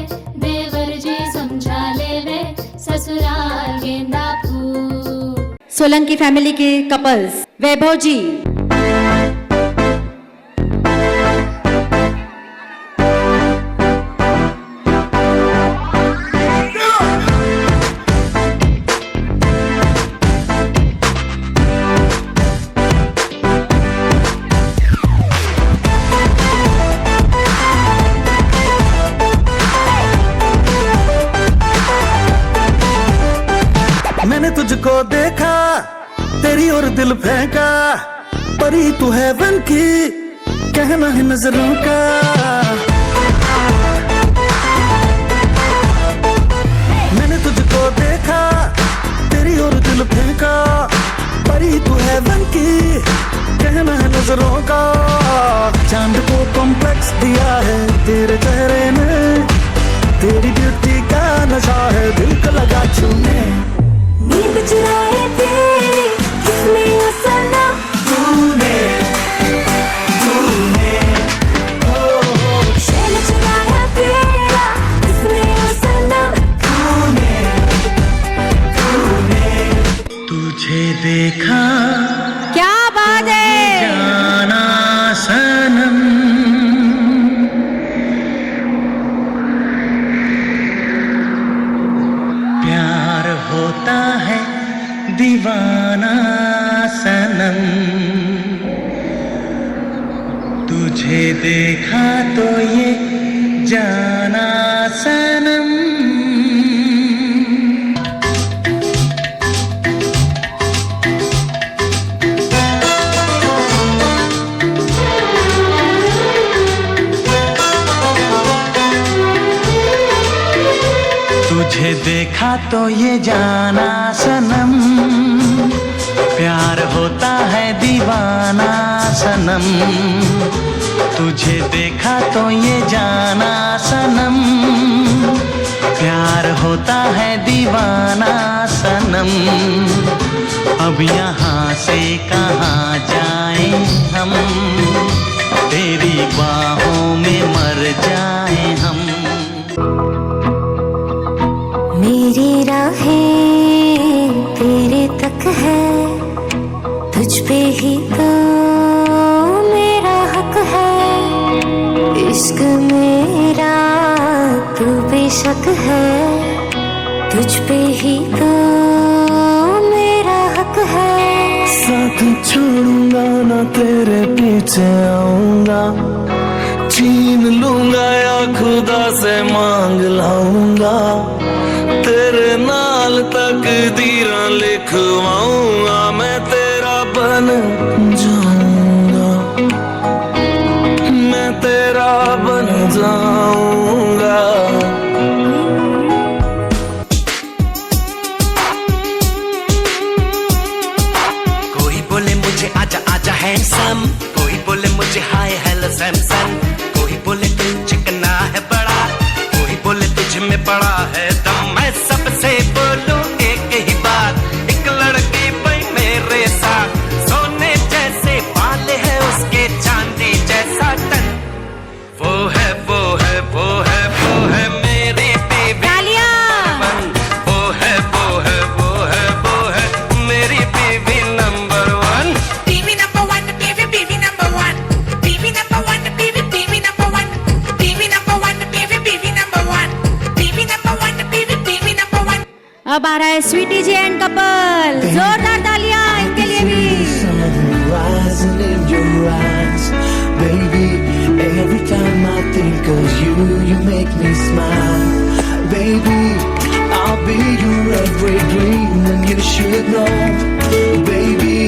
देवर जी समझा लेवे ससुराल गेंदा फूल। सोलंकी फैमिली के कपल्स वैभव जी, मैंने तुझको देखा तेरी और दिल फेंका, परी तू हेवन की कहना है नजरों का। मैंने तुझको देखा तेरी और दिल फेंका, परी तू हेवन की कहना है नजरों का। चांद को कॉम्प्लेक्स दिया है तेरे चेहरे में, तेरी ब्यूटी का नशा है दिल को लगा छूने। नींद चुराए तेरी किसने ये सनम, तूने शैल चुराया तेरा किसने ये सनम, तूने तुझे देखा क्या बात है, जाना सनम। प्यार होता है दीवाना सनम, तुझे देखा तो ये जाना सनम। तुझे देखा तो ये जाना सनम, प्यार होता है दीवाना सनम। तुझे देखा तो ये जाना सनम, प्यार होता है दीवाना सनम। अब यहाँ से कहाँ जाएं हम, तेरी बाहों में मर जाएं हम। मेरी राहें तेरे तक है, तुझ पे ही तो मेरा हक है। इश्क मेरा तू बेशक है, तुझ पे ही तो मेरा हक है। साथ छोड़ूंगा ना तेरे पीछे आऊंगा, छीन लूंगा या खुदा से मांग लाऊंगा। तेरे नाल तकदीरां लिखवाऊंगा, मैं तेरा बन जाऊंगा, मैं तेरा बन जाऊंगा। कोई बोले मुझे आजा आजा हैंडसम, कोई बोले मुझे हाय हेलो सैमसन। कोई बोले तू चिकना है बड़ा, कोई बोले तुझ में बड़ा है दम। मैं सबसे बोलूं एक ही बात, एक लड़की भाई मेरे साथ। सोने जैसे बाल है उसके, चांदी जैसा तन। वो है वो है वो है वो है मेरी बीवी। वो है वो है वो है वो है मेरी बीवी नंबर 1। बीवी नंबर 1, बीवी नंबर 1, बीवी नंबर 1, बीवी नंबर 1, बीवी नंबर 1, बीवी नंबर 1, बीवी नंबर 1, बीवी नंबर 1। अब आ रहा है स्वीटी जी एंड कपल, जोरदार तालियां इनके लिए भी। Rising in your eyes, baby. Every time I think of you, you make me smile, baby. I'll be your every dream, and you should know, baby.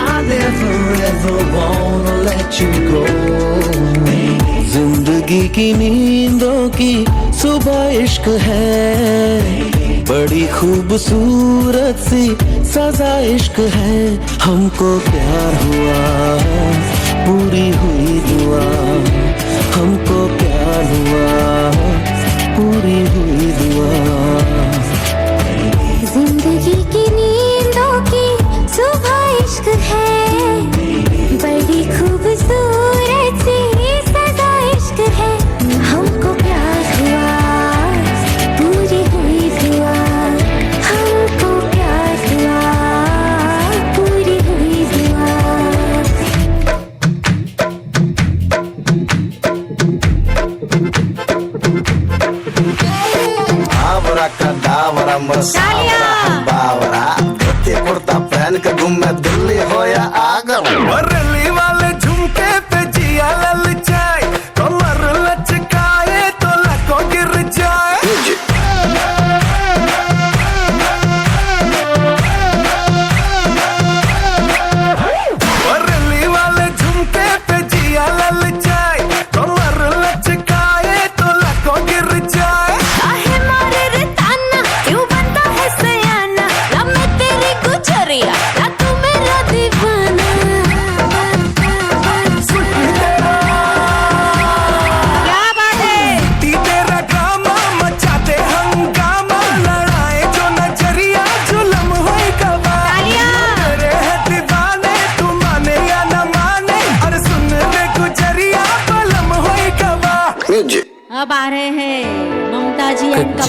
I never ever wanna let you go. जिंदगी की नींदों की सुबह इश्क है, बड़ी खूबसूरत सी सजा इश्क है। हमको प्यार हुआ, पूरी हुई दुआ। हमको प्यार हुआ, पूरी हुई दुआ। जिंदगी की नींदों की सुबह इश्क है, बड़ी खूबसूरत सी सजा इश्क है। हमको प्यार हुआ, पूरी हुई दुआ। हमको प्यार हुआ, पूरी हुई दुआ। आवरा का दावरा मसावरा हम बावरा, धोती कुर्ता पहन के घूमे दिल्ली हो या आगरा। रली वाले झुमके पे जिया ललचाए, कमर लचकाए तो लको गिर जाए।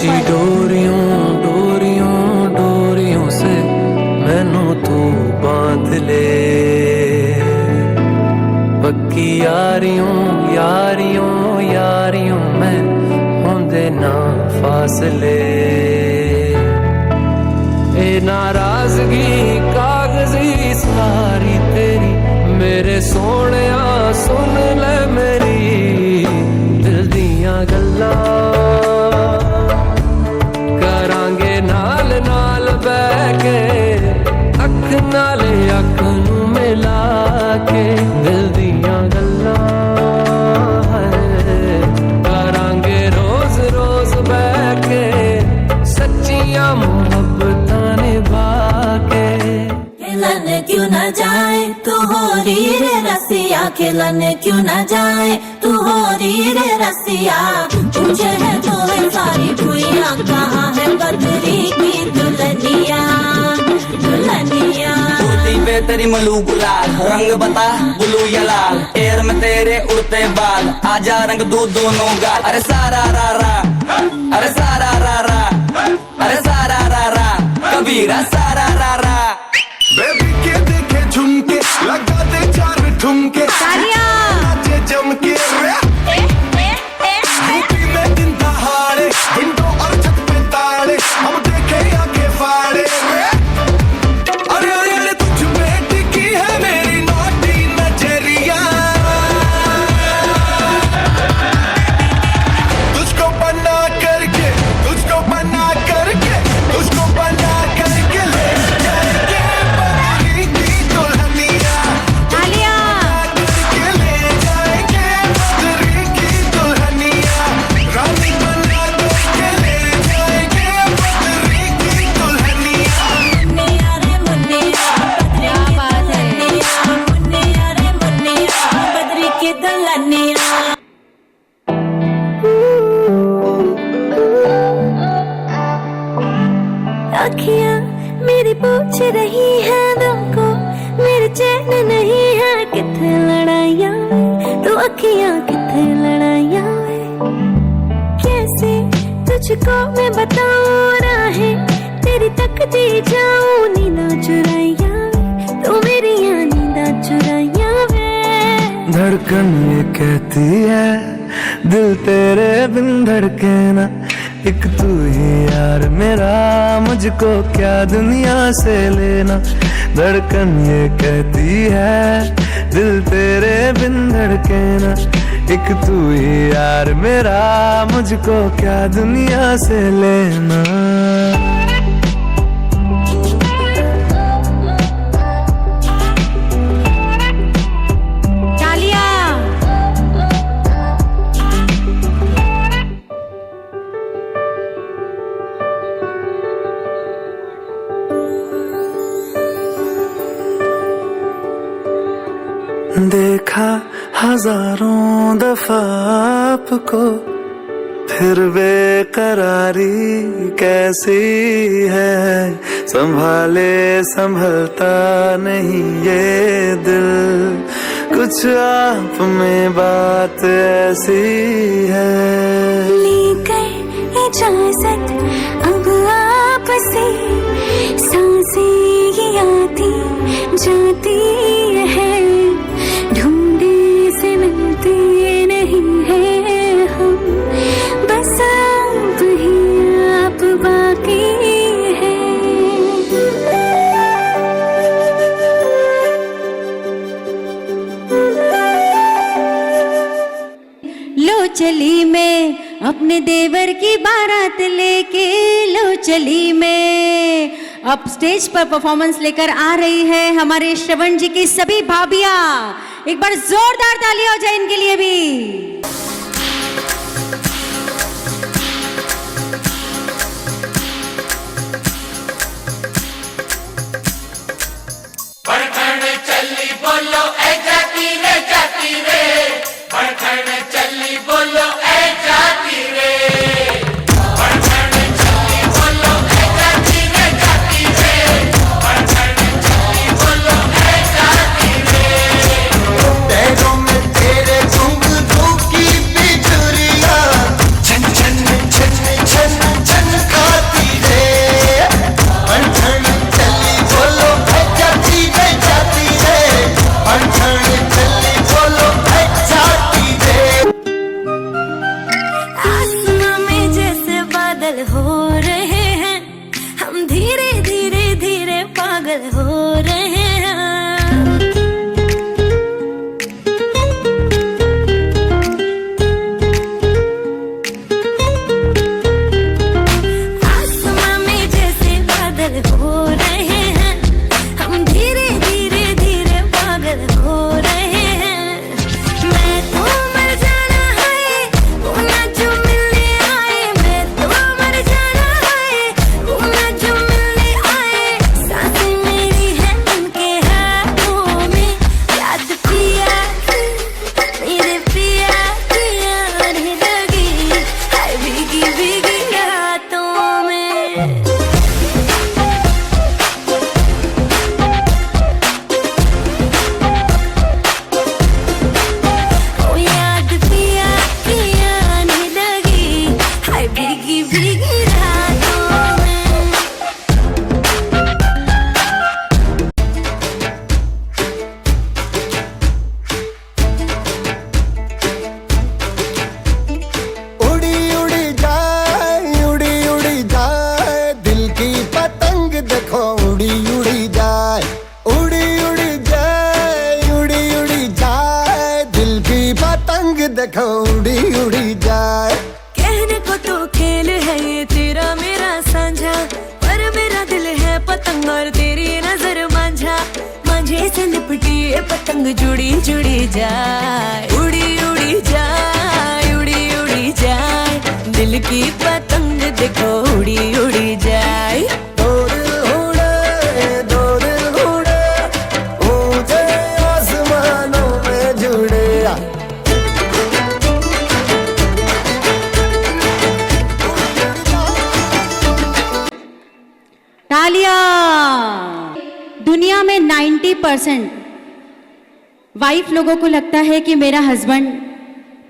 कच्ची डोरियों डोरियों डोरियों से मैनू तू बांध ले, पक्की यारियों यारियों यारियों में होंदे ना फासले। ए नाराजगी कागजी सारी तेरी, मेरे सोहणिया सुन ले मेरी दिल दियां गल्लां, करांगे नाल नाल बैठ के अख नाल अख नू मिला के दिल दियां गल्लां, करांगे रोज रोज बैठ के सच्चियां मोहब्बतां निभा के। खिलन क्यों न जाए तू हो री रे रसिया, खिलन क्यों न जाए तू हो री रे रसिया, पूछे है तो सारी खुइयां कहाँ है बदरी की दुल्हनिया दुल्हनिया। टूटी पे तेरी मलू गुलाल, रंग बता ब्लू या लाल, एयर में तेरे उड़ते बाल, आजा रंग दू दोनों गाल। अरे सारा रा रा, अरे सारा रा रा, अरे सारा रा रा, कबीरा सारा रा रा। बेबी के देखे झुमके, लगा दे चार ठुमके, नाचे जम के यूपी में दिन दहाड़े, विंडो और छत पे ताड़े, हम देखे आके फाड़े। अरे अरे अरे तुझ पे टिकी है मेरी नौटी नजरिया, तुझको बना करके, तुझको बना करके, तुझको बना करके ले जाएंगे बदरी की दुल्हनिया, तालियां करके ले जाएंगे बदरी की दुल्हनिया, रानी बना करके ले जाएंगे बदरी की दुल्हनिया। मुन्निया रे मुन्निया क्या बात है। मुन्निया रे मुन्निया बदरी की दुल्हनिया। अखियाँ मेरी पूछ रही है दिल को, मेरे चैन नहीं है किथे लड़ाइयाँ, तो अखियाँ किथे लड़ाइयाँ। कैसे तुझको मैं बताऊँ राहें तेरी तकती जाऊँ, नींदा चुराइयाँ तो मेरी यहाँ नींदा चुराइयाँ वे। धड़कन ये कहती है दिल तेरे बिन धड़के ना, एक तू ही यार मेरा, मुझको क्या दुनिया से लेना। धड़कन ये कहती है दिल तेरे बिन धड़के ना, एक तू ही यार मेरा, मुझको क्या दुनिया से लेना। देखा हजारों दफा आपको, फिर बेकरारी कैसी है, संभाले संभलता नहीं ये दिल, कुछ आप में बात ऐसी है। लेकर इजाजत अब आपसे, सांसें ये आती जाती है, ढूंढे से मिलते नहीं है हम, बस आप ही आप बाकी है। लो चली मैं अपने देवर की बारात लेके, लो चली मैं। अब स्टेज पर परफॉर्मेंस लेकर आ रही है हमारे श्रवण जी की सभी भाभियां। एक बार जोरदार तालियां हो जाए इनके लिए भी। बड़खड़ चली बोलो ए जाती रे, बड़खड़ चली बोलो ए जाती रे, बड़खड़ चली बोलो ए जाती रे, बड़खड़ चली बोलो ए जाती रे। पैरों में तेरे घुंघरू की पागल हो रहे हैं। आसमां में जैसे बादल हो रहे हैं, हम धीरे धीरे धीरे पागल हो रहे हैं। मैं तो मर जाना है वो ना जो मिलने आए, मैं तो मर जाना है वो ना जो मिलने आए। सांसें मेरी है उनके हाथों में, याद पिया मेरे पिया की आने लगी हाय भीगी भीगी रातों में। ओ याद पिया की आने लगी हाय भीगी भीगी रातों में। उड़ी उड़ी जाए दिल की पतंग देखो उड़ी उड़ी जाए, उड़ी उड़ी जाए दिल की पतंग देखो उड़ी उड़ी जाए। कहने को तो खेल है ये तेरा मेरा साझा, पर मेरा दिल है पतंग और तेरी नजर मांझा। मांझे से लिपटी ये पतंग जुड़ी जुड़ी जाए, उड़ी उड़ी जाए, उड़ी उड़ी जाए दिल की पतंग देखो उड़ी उड़ी जाए। दो दिल उड़े ऊंचे आसमानों में जुड़े। तालियां। दुनिया में 90% वाइफ लोगों को लगता है कि मेरा हस्बैंड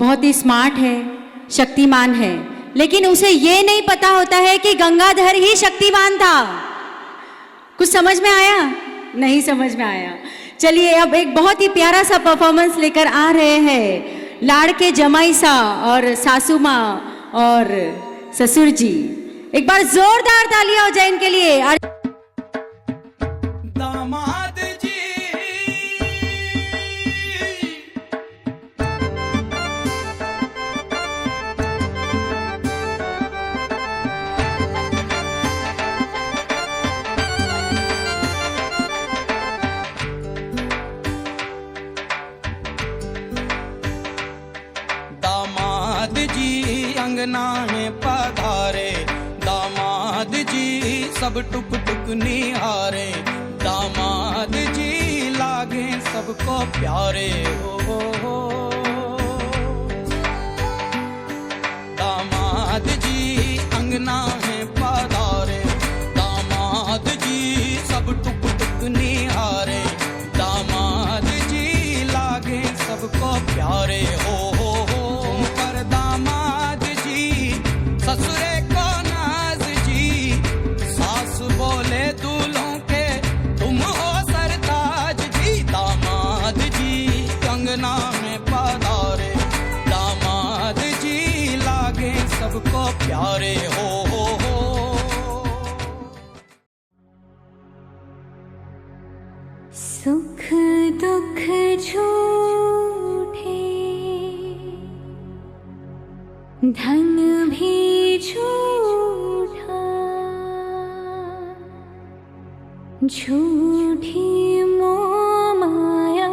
बहुत ही स्मार्ट है, शक्तिमान है, लेकिन उसे ये नहीं पता होता है कि गंगाधर ही शक्तिमान था। कुछ समझ में आया? नहीं समझ में आया। चलिए अब एक बहुत ही प्यारा सा परफॉर्मेंस लेकर आ रहे हैं लाड़के जमाई सा और सासू माँ और ससुर जी। एक बार जोरदार तालियां हो जाए इनके लिए। दामाद जी दामाद जी अंगना में पधारे, दामाद जी सब टुक टुक निहारे, दामाद जी लागे सबको प्यारे हो। दामाद जी अंगना में पधारे, दामाद जी सब टुक टुक निहारे, दामाद जी लागे सबको प्यारे हो। पर दामाद जी ससुरे को नाज जी, सास बोले दूल्हों के तुम हो सरताज जी। दामाद जी कंगना में पधारे, दामाद जी लागे सबको प्यारे हो। सुख दुख झूठे, धन भी झूठा, झूठी मोह माया,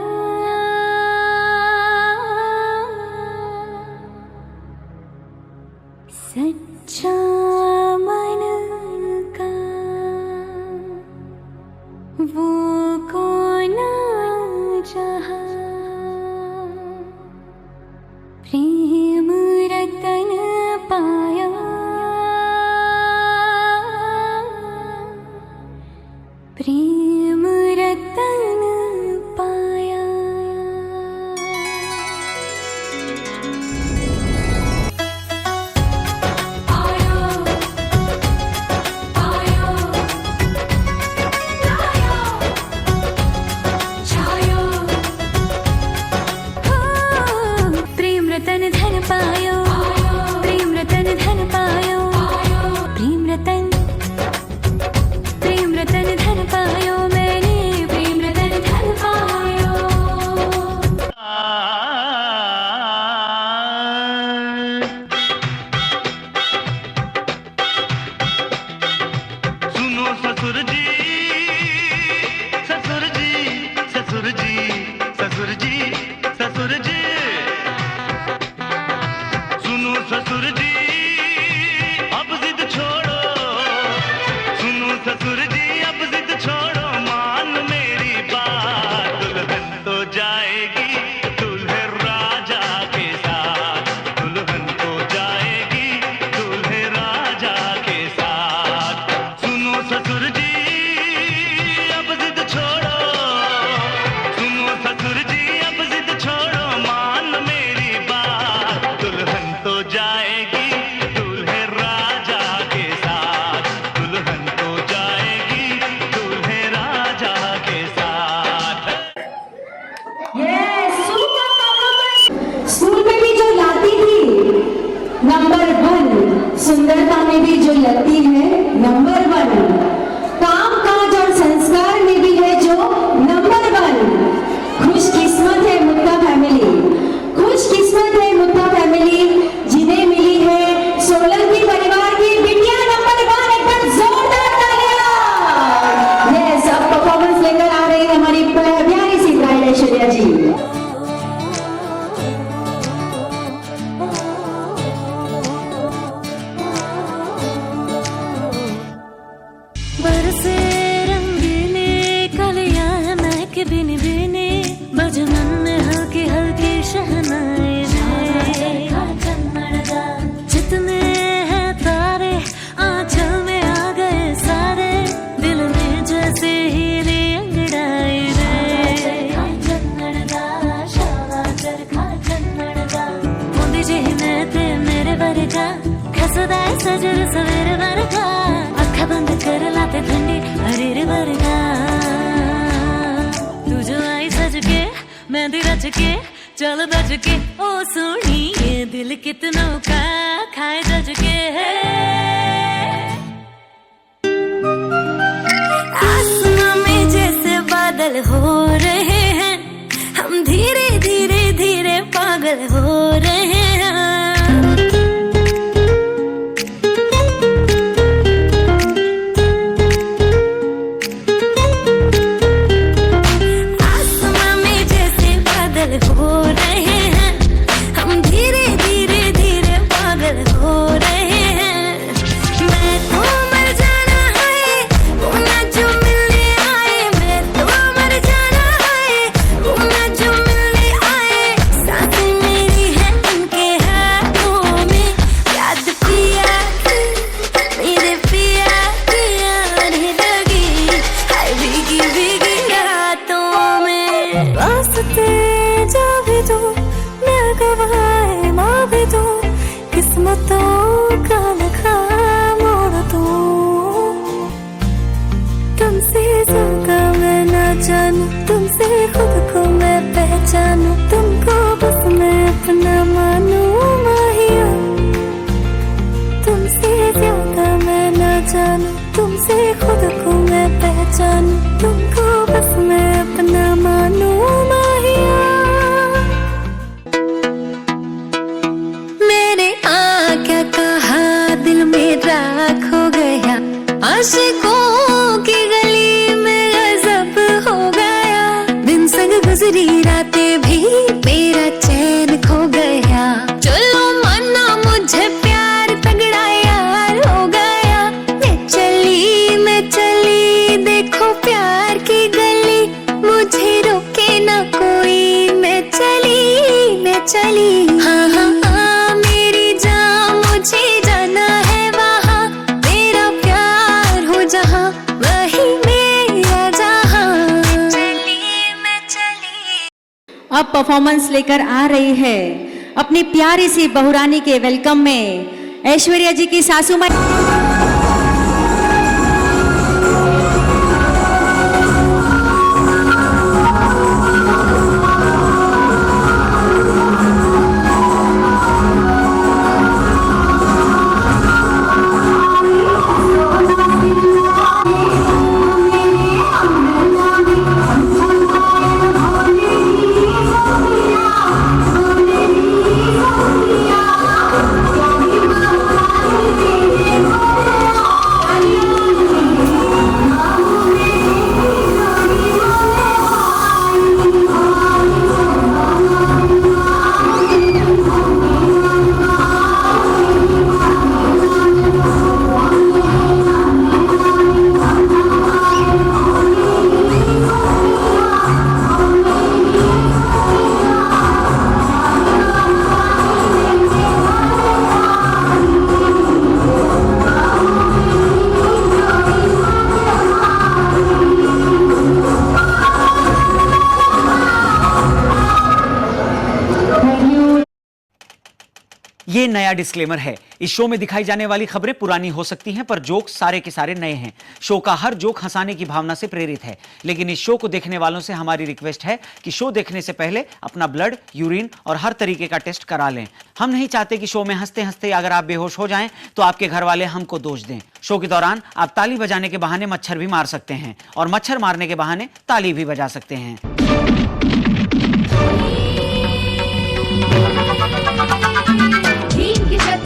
सच्चा मन का वो कौन जहाँ, प्रेम रतन पाया, प्रेम रतन पाया। प्रेम रतन धन पायो, प्रेम रतन धन पायो, प्रेम रतन धन पायो। जैसे रंगीने कलियां है महक बिन बिने बजमन में हल्की हल्की शहनाई जितने हैं तारे आंचल में आ गए सारे दिल में जैसे हीरे अंगड़ाई मुंदी जी ते मेरे वर्गा खसदा सजर सवेरे वर्गा अखा बंद कर लाते ठंडी हरीर वर्गा तू जो आई सज के मेहंदी रच के चल बज के ओ सोनी ये दिल कितनों का खाए जज के आसमां में जैसे बादल हो रहे हैं हम धीरे धीरे धीरे पागल हो रहे हैं आसमां में जैसे बादल हो रहे हैं हम धीरे धीरे धीरे पागल हो रहे हैं मैं तो मर जाना है वो ना जो मिलने आए मैं तो मर जाना है वो ना जो मिलने आए सांसें मेरी है उनके हाथों में याद पिया की मेरे पिया की आने लगी हाय भीगी भीगी रातों में रास्ते जा भी दो मैं गवाए माँ भी दो किस्मतों का लिखा मोड़ दो तुमसे ज्यादा मैं ना जानूं तुमसे खुद को मैं पहचानूं तुमको बस मैं अपना मानूं माहिया तुमसे ज्यादा मैं ना जानूं तुमसे खुद को मैं पहचानूं तुमको बस मैं अपना मानूं माहिया मैंने क्या कहा दिल मेरा खो गया आशिकों की गली में गजब हो गया दिन संग गुजरी रातें भी मेरा चैन खो गया चलो माना मुझे प्यार तगड़ा यार हो गया मैं चली देखो प्यार की गली मुझे रोके ना कोई मैं चली हाँ हाँ हाँ मेरी जान मुझे जाना है वहाँ मेरा प्यार हो जहाँ वही मेरा जहाँ मैं चली अब परफॉर्मेंस लेकर आ रही है अपनी प्यारी सी बहुरानी के वेलकम में ऐश्वर्या जी की सासू माँ ये नया डिस्क्लेमर है। इस शो में दिखाई जाने वाली खबरें पुरानी हो सकती हैं, पर जोक सारे के सारे नए हैं। शो का हर जोक हंसाने की भावना से प्रेरित है, लेकिन इस शो को देखने वालों से हमारी रिक्वेस्ट है कि शो देखने से पहले अपना ब्लड, यूरिन और हर तरीके का टेस्ट करा लें। हम नहीं चाहते कि शो में हंसते हंसते अगर आप बेहोश हो जाएं तो आपके घर वाले हमको दोष दें। शो के दौरान आप ताली बजाने के बहाने मच्छर भी मार सकते हैं और मच्छर मारने के बहाने ताली भी बजा सकते हैं।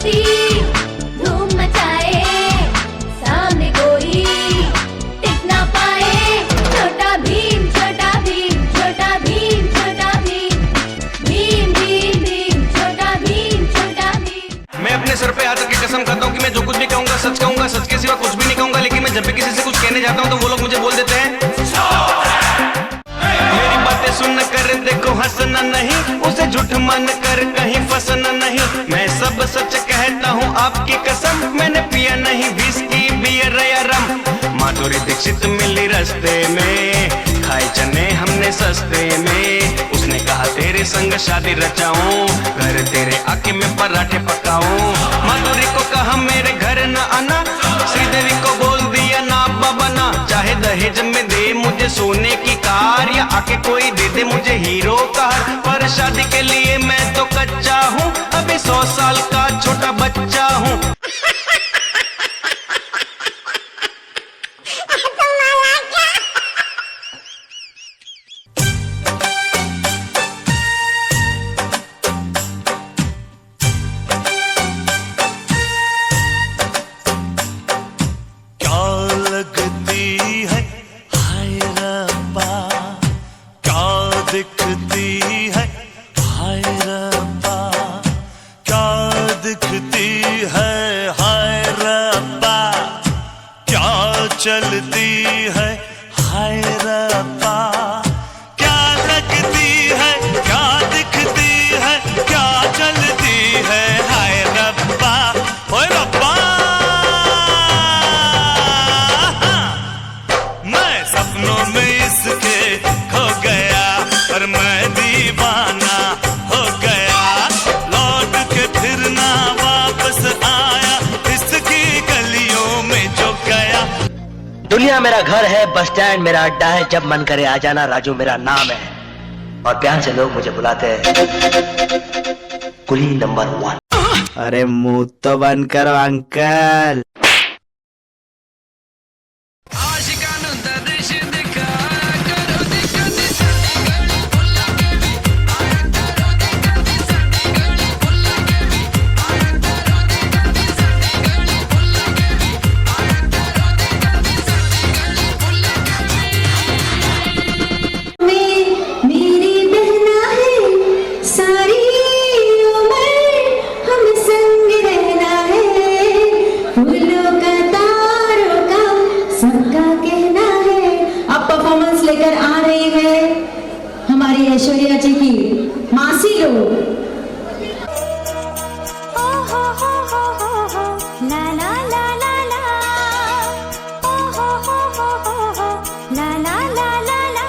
धूम मचाए, सामने कोई टिक ना पाए। छोटा भीम, छोटा भीम, छोटा भीम, छोटा भीम, भीम भीम भीम, छोटा भीम, छोटा भीम। मैं अपने सर पे हाथ रख के कसम खाता हूँ कि मैं जो कुछ भी कहूँगा सच कहूँगा, सच के सिवा कुछ भी नहीं कहूँगा। लेकिन मैं जब भी किसी से कुछ कहने जाता हूँ हूँ तो वो लोग मुझे बोल देते हैं मेरी बातें सुन कर देखो हंसना नहीं, उसे झूठ मान कर कहीं फंसना नहीं। मैं सब सच कहता हूँ आपकी कसम, मैंने पिया नहीं विस्की बियर या रम। माधुरी दीक्षित मिली रास्ते में, खाए चने हमने सस्ते में। उसने कहा तेरे संग शादी रचाऊं, घर तेरे आके मैं पराठे पकाऊं। माधुरी को कहा मेरे घर न आना, श्रीदेवी को बोल दिया ना बाबा ना। चाहे दहेज में दे मुझे सोने की कार, या आके कोई दे दे मुझे हीरो कार। पर शादी के लिए मैं तो कच्चा हूँ, अभी 100 साल का छोटा बच्चा हूँ। दिखती है हाय रब्बा, क्या दिखती है हाय रब्बा, क्या चलती है हाय रब्बा, क्या लगती है क्या दिखती है क्या चलती है हाय रब्बा, ओए रब्बा। मैं सपनों में इसके खो गया पर मैं दीवाना हो गया, लौट के फिर ना वापस आया इसकी गलियों में जो गया। दुनिया मेरा घर है, बस स्टैंड मेरा अड्डा है, जब मन करे आ जाना, राजू मेरा नाम है और प्यार से लोग मुझे बुलाते हैं कुली नंबर 1। अरे मुंह तो बंद करो अंकल। लेकर आ रही है हमारी ऐश्वर्या जी की मासी लोग। ला ला ला ला ला, ओ हो हो हो हो हो, ला ला ला ला ला।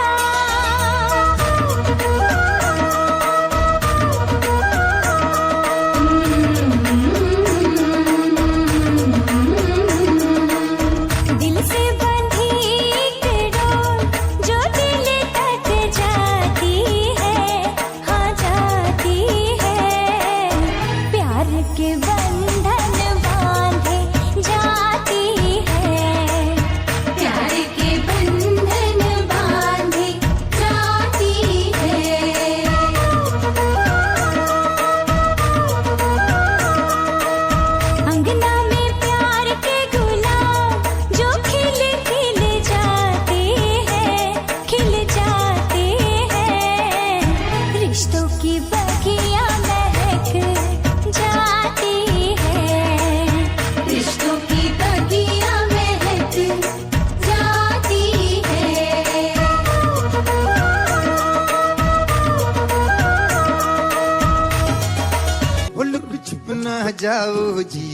दिल से बंधी एक डोर जो दिल तक जाती है, हाँ जाती है, प्यार के बंधन बांधे जाती है, प्यार के बंधन बांधे जाती है। अंगना में प्यार के गुलाब जो खिल खिल जाते हैं, खिल जाते हैं, रिश्तों की बगिया महक जाती है, रिश्तों की बगिया महक जाती है। लुक छुप न जाओ जी,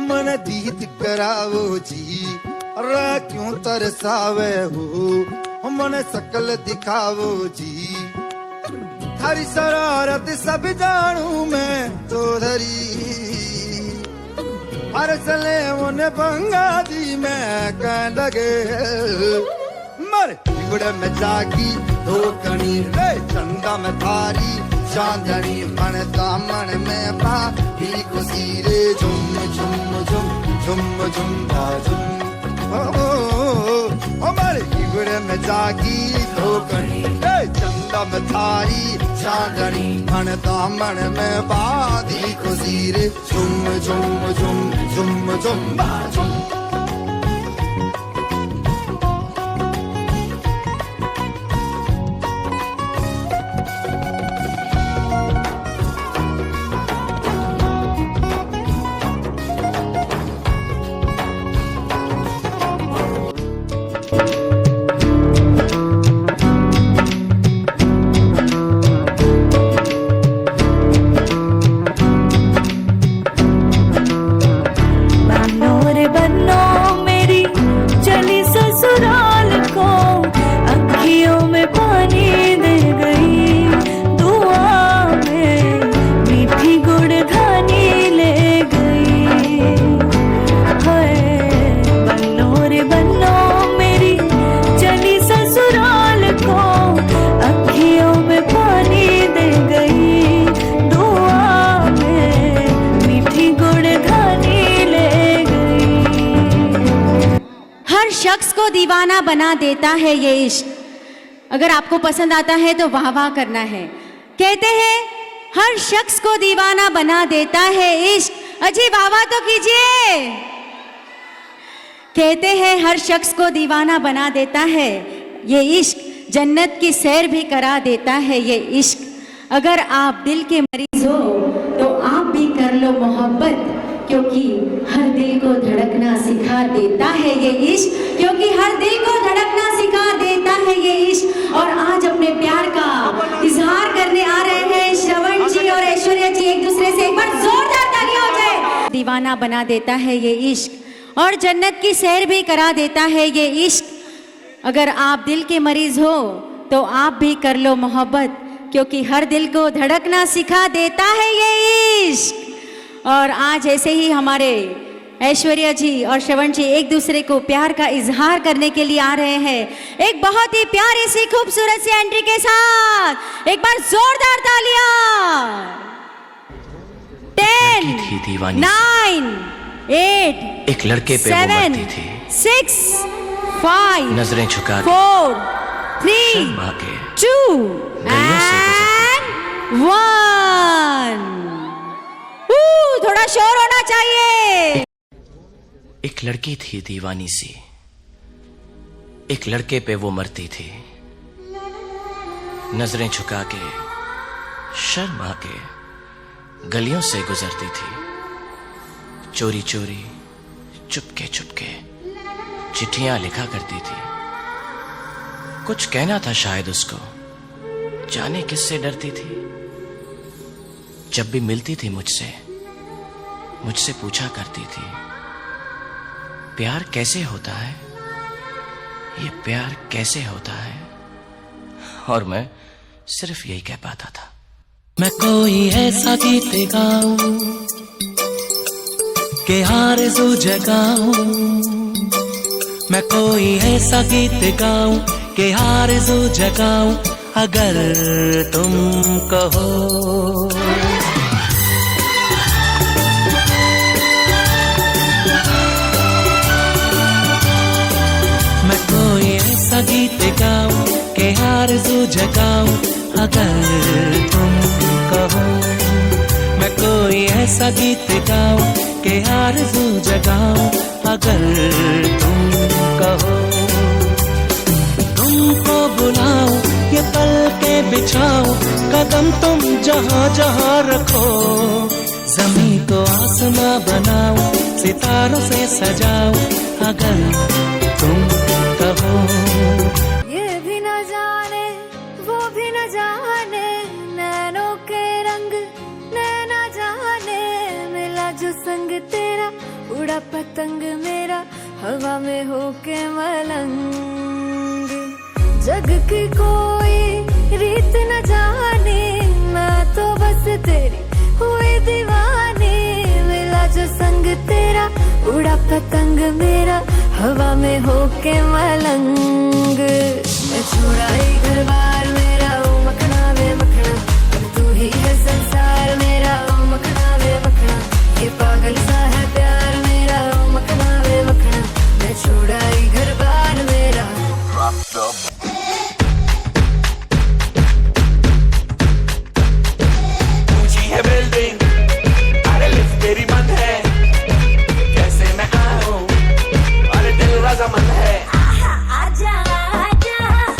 मन दीद कराओ जी, अरे क्यों तरसावे हो मन सकल दिखाओ जी। थारी शरारत सब जानू मैं तो धरी, हर सले उन्हें बंगा दी मैं कह लगे मर बिगड़ में जागी दो कणी रे चंदा में थारी चांदनी मन दामन में बाधी खुशी रे झुम झुम झुम झुम झुम झुम। ओ मर बिगड़ में जागी दो कणी रे चंदा में थारी चांदनी मन दामन में बाधी खुशी रे झुम झुम झुम झुम झुम झुम। को दीवाना बना देता है ये इश्क। अगर आपको पसंद आता है तो वाह वाह करना है। कहते हैं हर शख्स को दीवाना बना देता है इश्क। अजी वाह वाह तो कीजिए। कहते हैं हर शख्स को दीवाना बना देता है ये इश्क, जन्नत की सैर भी करा देता है ये इश्क। अगर आप दिल के मरीज हो तो आप भी कर लो मोहब्बत, क्योंकि हर दिल को धड़कना सिखा देता है ये इश्क, क्योंकि हर दिल को धड़कना सिखा देता है ये इश्क। और आज अपने प्यार का इजहार करने आ रहे हैं श्रवण जी और ऐश्वर्या जी, एक दूसरे से एक बार जोरदार तालियां हो जाए। दीवाना बना देता है ये इश्क और जन्नत की सैर भी करा देता है ये इश्क। अगर आप दिल के मरीज हो तो आप भी कर लो मोहब्बत, क्योंकि हर दिल को धड़कना सिखा देता है ये इश्क। और आज ऐसे ही हमारे ऐश्वर्या जी और श्रवण जी एक दूसरे को प्यार का इजहार करने के लिए आ रहे हैं एक बहुत ही प्यारी सी खूबसूरत सी एंट्री के साथ। एक बार जोरदार तालियां। 10 9 8 एक लड़के पे वो 7 मरती थी, 6 5 नजरें झुका के 4 3 शर्मा के 2 गलियों से and 1। थोड़ा शोर होना चाहिए। एक लड़की थी दीवानी सी, एक लड़के पे वो मरती थी, नजरें झुका के शर्मा के गलियों से गुजरती थी, चोरी चोरी चुपके चुपके चिट्ठियां लिखा करती थी। कुछ कहना था शायद उसको, जाने किससे डरती थी। जब भी मिलती थी मुझसे पूछा करती थी, प्यार कैसे होता है, ये प्यार कैसे होता है। और मैं सिर्फ यही कह पाता था, मैं कोई ऐसा गीत गाऊं के आरज़ू जगाऊं, मैं कोई ऐसा गीत गाऊं के आरज़ू जगाऊं, अगर तुम कहो। मैं कोई ऐसा गीत गाऊं के आरज़ू जगाऊं, अगर तुम कहो। मैं कोई ऐसा गीत गाऊं के आरज़ू जगाऊं, अगर तुम कहो। तुमको बुलाऊं ये पल के बिछाऊं, कदम तुम जहां जहां रखो। जमीन को आसमां बनाऊं, सितारों से सजाऊं, अगर तुम कहो। ये भी न जाने वो भी न जाने, नैनों के रंग नैना जाने, मिला जो संग तेरा उड़ा पतंग मेरा, हवा में होके मलंग। जग की कोई रीत न जाने, मैं तो बस तेरी हुई दीवानी, मिला जो संग तेरा उड़ा पतंग मेरा, हवा में होके मलंग। मैं छोड़ा ही घर बार मेरा, ओ मखना वे मखना, अब तू ही है संसार मेरा, ओ मखना वे मखना। ये पागल सा है प्यार मेरा, ओ मखना वे मखना, मैं छोड़ा ही घर बार मेरा। ऊंची है बिल्डिंग, अरे लिफ्ट तेरी बंद है, कैसे मैं आऊं, अरे दिल रजामंद है। आजा आजा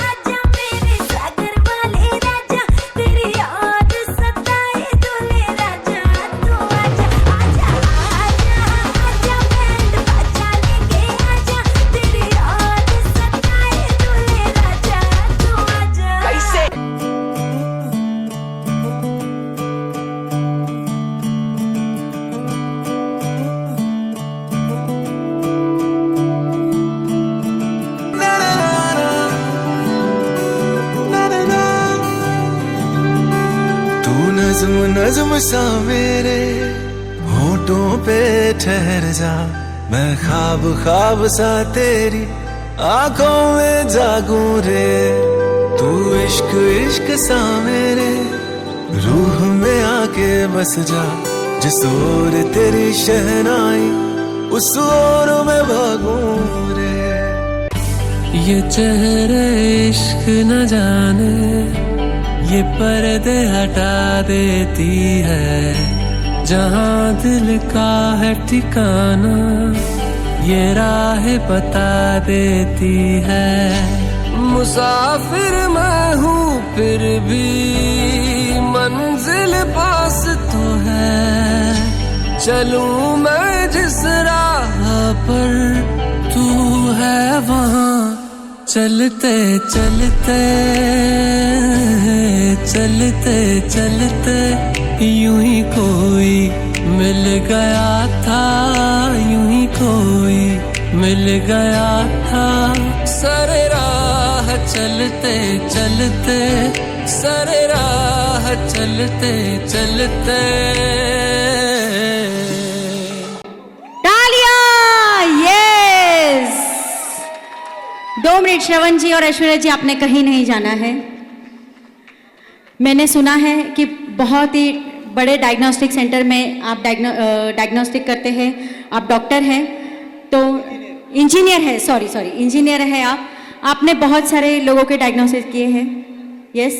आजा मेरे सागर वाले राजा, तेरी याद सताए दूल्हे राजा, तू आजा आजा आजा आजा, बैंड बाजा लेके आजा, तेरी याद सताए दूल्हे राजा, तू आजा। कैसे तू नज्म नज्म सा मेरे होठों पे ठहर जा, मैं ख्वाब ख्वाब सा तेरी आंखों में जागूं रे। तू इश्क इश्क सा मेरे रूह में आके बस जा, जिस ओर तेरी शहनाई उस ओर में भागूं रे। ये चेहरे इश्क न जाने ये पर्दे हटा देती है, जहाँ दिल का है ठिकाना ये राह बता देती है। मुसाफिर मैं हूँ फिर भी मंजिल पास तो है, चलूं मैं जिस राह पर तू है वहाँ चलते चलते चलते चलते यूं ही कोई मिल गया था, यूं ही कोई मिल गया था। सारे राह चलते चलते सारे राह चलते चलते। तालियां! यस! 2 मिनट श्रवण जी और ऐश्वर्या जी, आपने कहीं नहीं जाना है। मैंने सुना है कि बहुत ही बड़े डायग्नोस्टिक सेंटर में आप डायग्नोस्टिक करते हैं, आप डॉक्टर हैं, तो इंजीनियर है, सॉरी इंजीनियर है आप। आपने बहुत सारे लोगों के डायग्नोसिस किए हैं, यस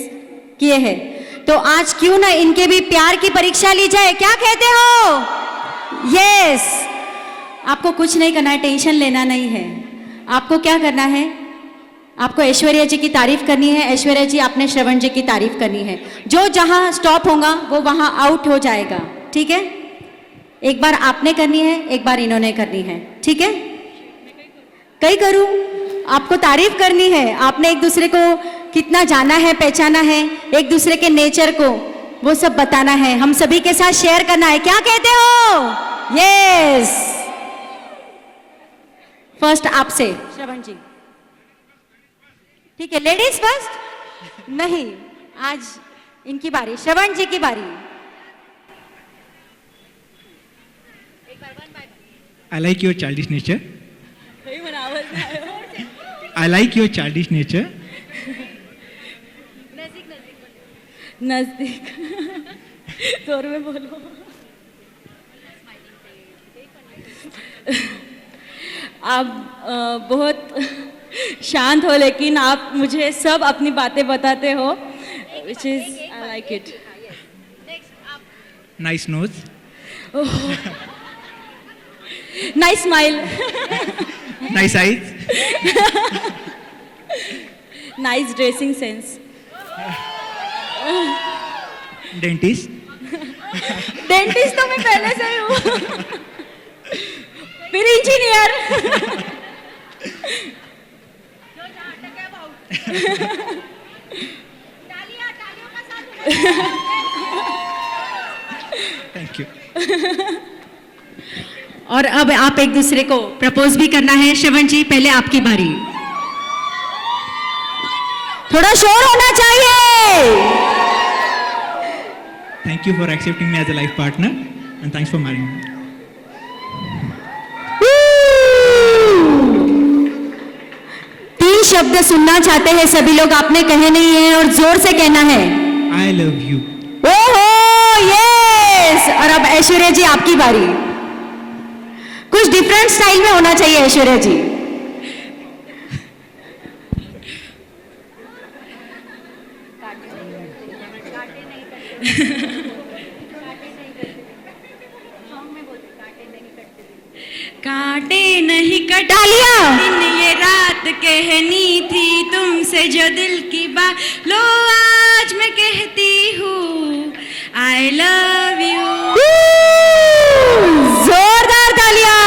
किए हैं, तो आज क्यों ना इनके भी प्यार की परीक्षा ली जाए, क्या कहते हो? यस! आपको कुछ नहीं करना है, टेंशन लेना नहीं है। आपको क्या करना है, आपको ऐश्वर्या जी की तारीफ करनी है, ऐश्वर्या जी आपने श्रवण जी की तारीफ करनी है। जो जहां स्टॉप होगा वो वहां आउट हो जाएगा, ठीक है? एक बार आपने करनी है, एक बार इन्होंने करनी है, ठीक है? कई करूं? आपको तारीफ करनी है, आपने एक दूसरे को कितना जाना है, पहचाना है, एक दूसरे के नेचर को वो सब बताना है, हम सभी के साथ शेयर करना है, क्या कहते हो? यस! फर्स्ट आपसे श्रवण जी, ठीक है? Ladies first? नहीं, आज इनकी बारी, श्रवण जी की बारी। I like your childish nature. I like your childish nature. नजदीक जोर में बोलो। आप बहुत शांत हो, लेकिन आप मुझे सब अपनी बातें बताते हो, which is I like it. Nice nose. Nice smile. Nice eyes. Nice dressing sense. Dentist. Dentist तो मैं पहले से ही हूँ, फिर इंजीनियर। Thank you. और अब आप एक दूसरे को प्रपोज भी करना है। श्रवण जी, पहले आपकी बारी, थोड़ा शोर होना चाहिए। Thank you for accepting me as a life partner and thanks for marrying me. तीन शब्द सुनना चाहते हैं सभी लोग, आपने कहे नहीं है और जोर से कहना है। I love you. ओहो, यस! और अब ऐश्वर्या जी आपकी बारी, कुछ डिफरेंट स्टाइल में होना चाहिए ऐश्वर्या जी। काटे नहीं कटालिया, ये रात कहनी थी तुमसे जो दिल की बात, लो आज मैं कहती हूँ आई लव यू। जोरदार तालियां!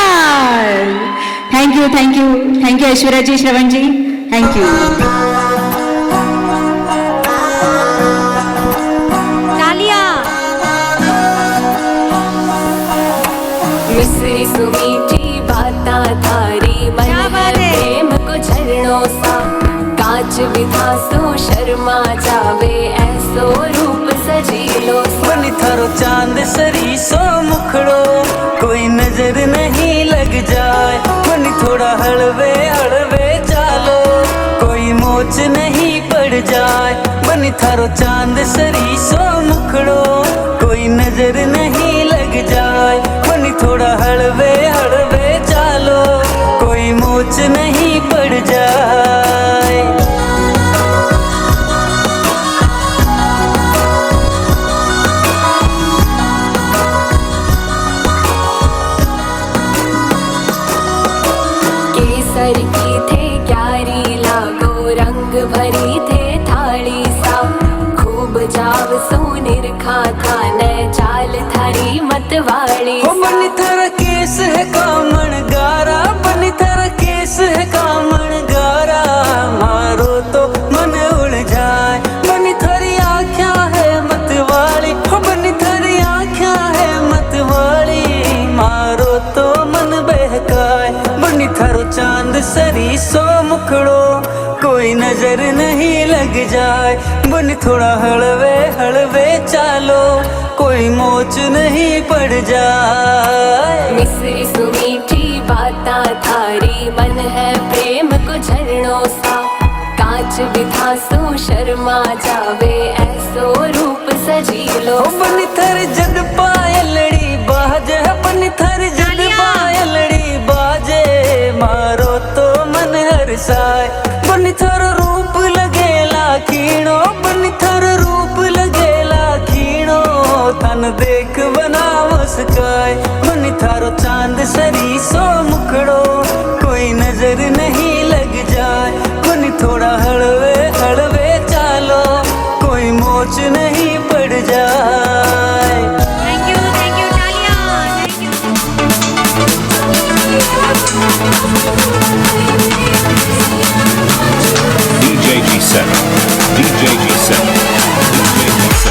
Thank you, thank you, thank you Aishwarya ji, Shravan ji, thank you. मिश्री सुमीठी बाता थारी मन प्रेम को झरणों सा, कांच विधा सो शर्मा जावे ऐसो रूप सजीलो। बनी थारो चांद सरी सो मुखड़ो, कोई नजर नहीं लग जाए। बनी थोड़ा हलवे हलवे चालो, कोई मोच नहीं पड़ जाए। बनी थारो चांद सरी सो मुखड़ो, कोई नजर नहीं लग जाए। बनी थोड़ा हलवे हलवे चालो, कोई मोच नहीं पड़ जाए। केसर की थे क्यारी लागो रंग भरी थे थाली सा खूब जाव सोनेर खा था न चाल थारी मतवाली हो बनी थारा केस है कामण गारा, बनी थारा केस है कामण गारा, मारो तो मन उड़ जाए। बनी थारी आँखियाँ है मतवाली, हो बनी थारी आँखियाँ है मतवाली, मारो तो मन बहकाए। बनी थारो चांद सरी सो मुखड़ो कोई नजर नहीं लग जाए। बनी थोड़ा हलवे हलवे चालो कोई मोच नहीं पड़ जाए। मिश्री सुमीठी बाता थारी मन है प्रेम को झरणों सा कांच बिथा सो शर्मा जावे ऐसो रूप सजी लो। बनी थारी जद पायलड़ी बाजे, बनी थारी जद पायलड़ी बाजे, मारो तो मन हरसाए। बनी थारो रूप लगेला खीणो, बनी थारो रूप लगेला खीणो, तन देख बना मुस्काए। बनी थारो चांद सरी सो मुखड़ो कोई नजर नहीं लग जाए। बनी थोड़ा हलवे हलवे चालो कोई मोच नहीं पड़ जाए। थैंक यू तालियां, thank DJ G7, DJ G7, DJ G7.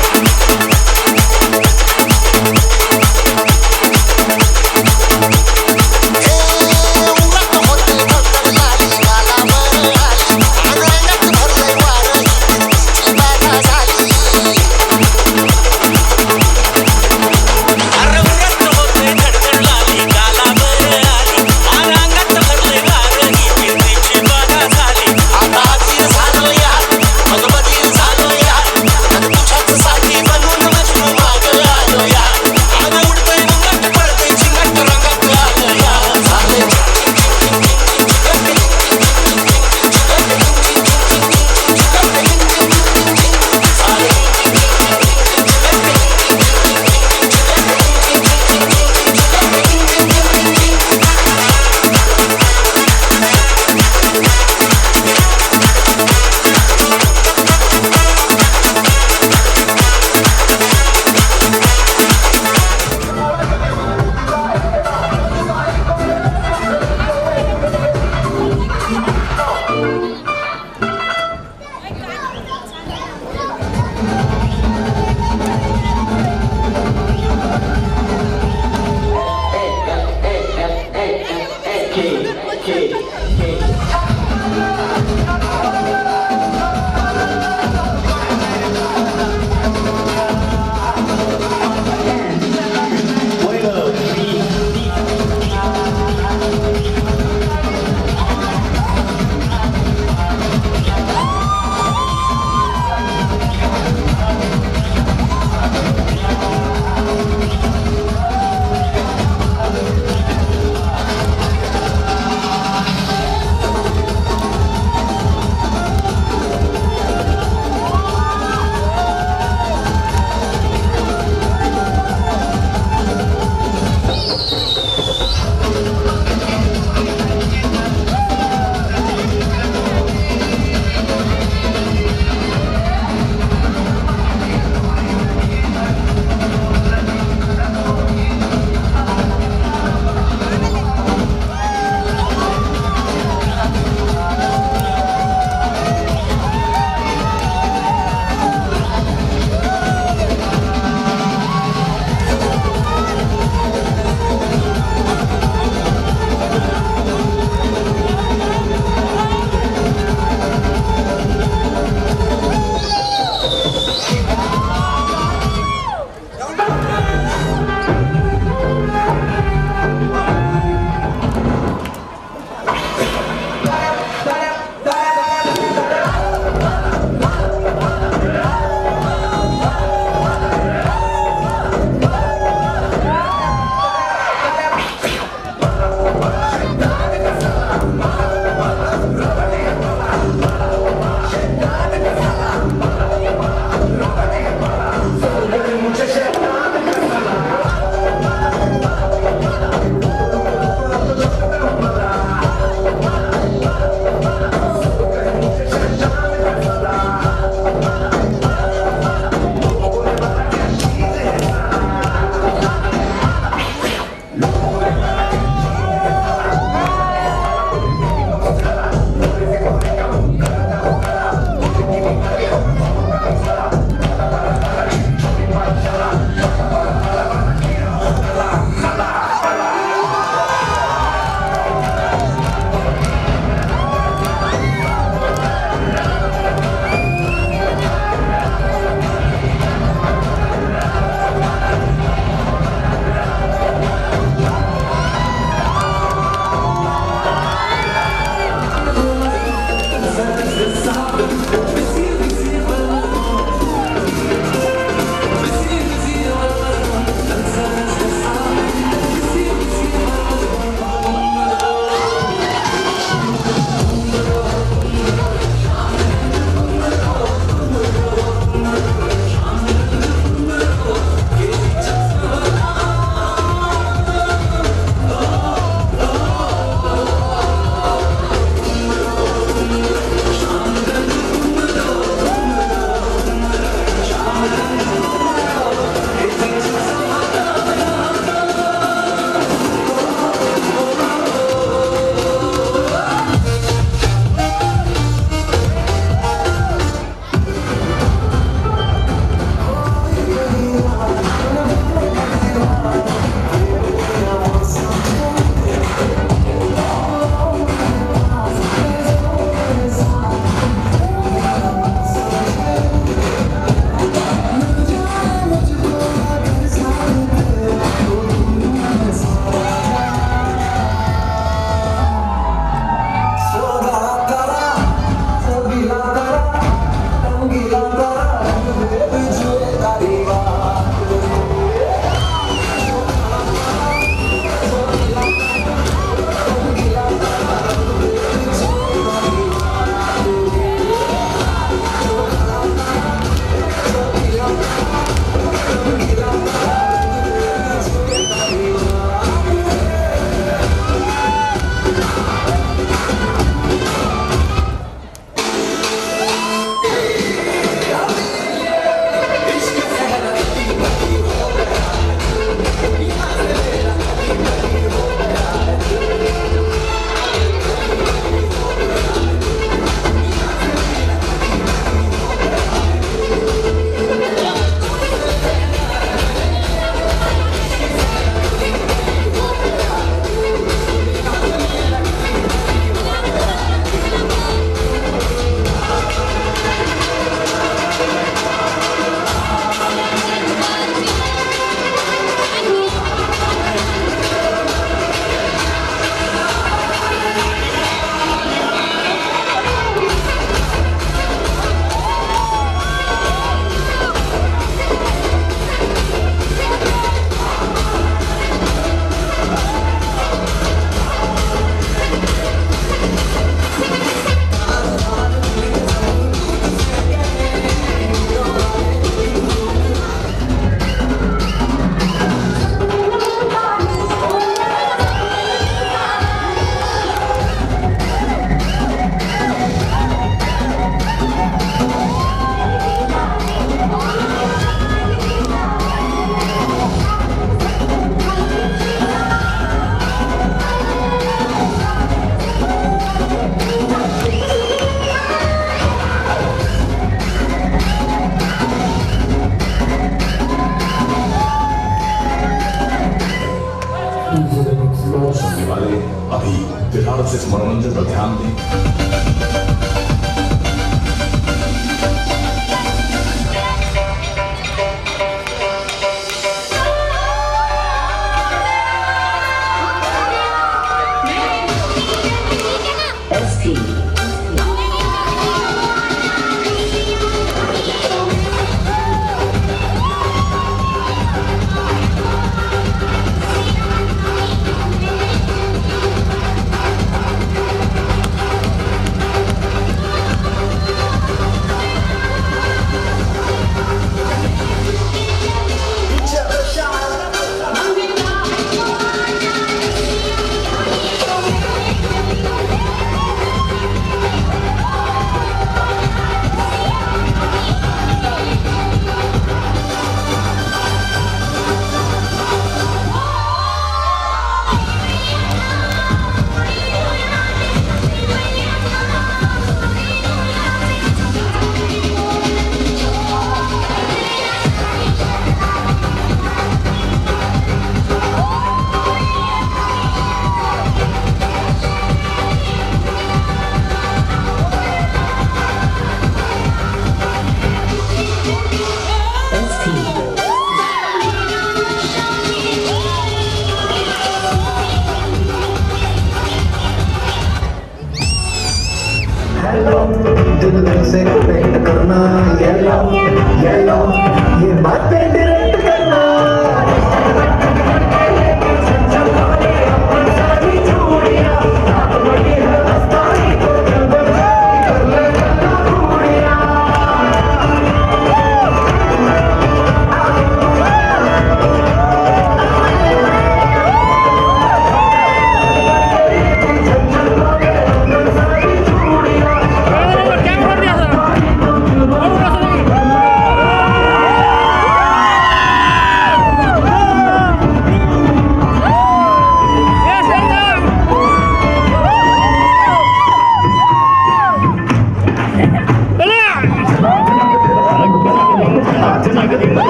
फिलहाल सिर्फ मनोरंजन पर ध्यान दें।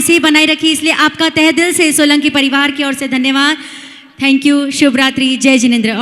ऐसे ही बनाए रखिए, इसलिए आपका तहे दिल से सोलंकी परिवार की ओर से धन्यवाद। Thank you. शुभ रात्रि। जय जिनेंद्र।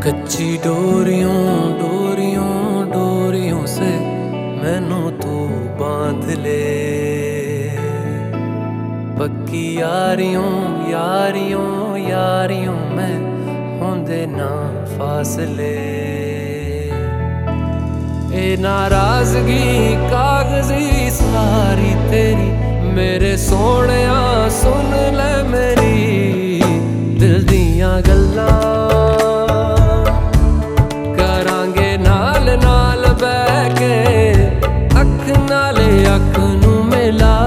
कच्ची डोरियों डोरियों डोरियों से मैनू तू बांध ले, पक्की यारियों यारियों यारियों में होंदे ना फासले। ए नाराजगी कागजी सारी तेरी मेरे सोहणिया सुन ले मेरी दिल दियां गल्लां करांगे नाल नाल बैठ के अख नाले अख नू मिला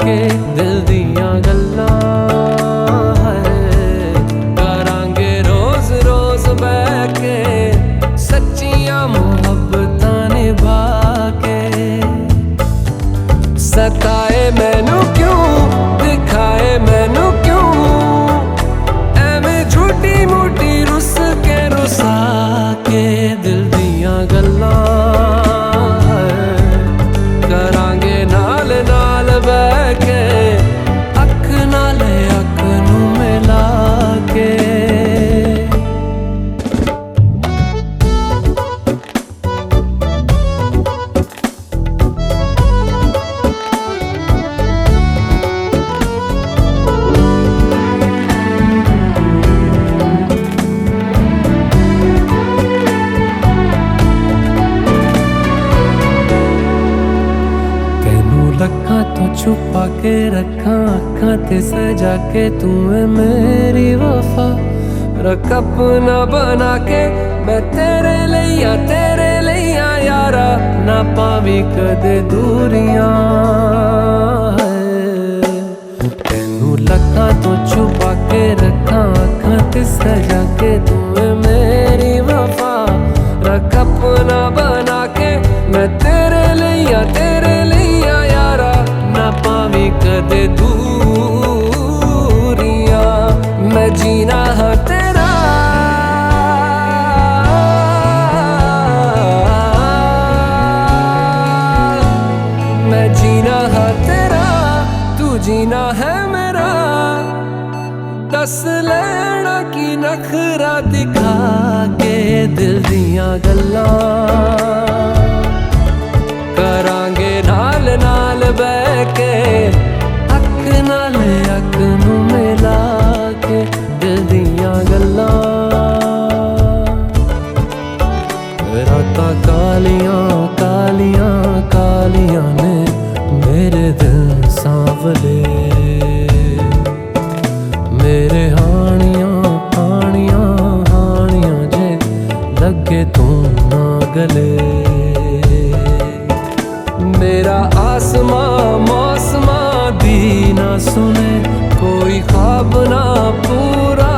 के दिल दियां गल्लां करांगे रोज रोज बैठ के सच्चियां मोहब्बतां निभा के। सताए मैनू के रखा अखां ते सजा के तू है मेरी वफा रख अपना बना के मैं तेरे लिया यारा ना पावी कदे दूरियां तेनू लखा तो छुपा के रखा अखां ते सजा के तू है मेरी वफा रख अपना बना के मैं तेरे लिया यारा ना पावी कदे दूरियां मैं जीना है तेरा मैं जीना है तेरा तू जीना है मेरा दस लेना की नखरा दिखा के दिल दियां गल्लां करांगे नाल नाल बह के अख नाल अख नू मिला के दिल दियां गल्लां रातां कालियां कालियां कालियां ने मेरे दिल सांवले मेरे हानियां हानियां हानियां जे लगे तू ना गले मेरा आसमां मौसमां दी ना सुने कोई ख्वाब ना पूरा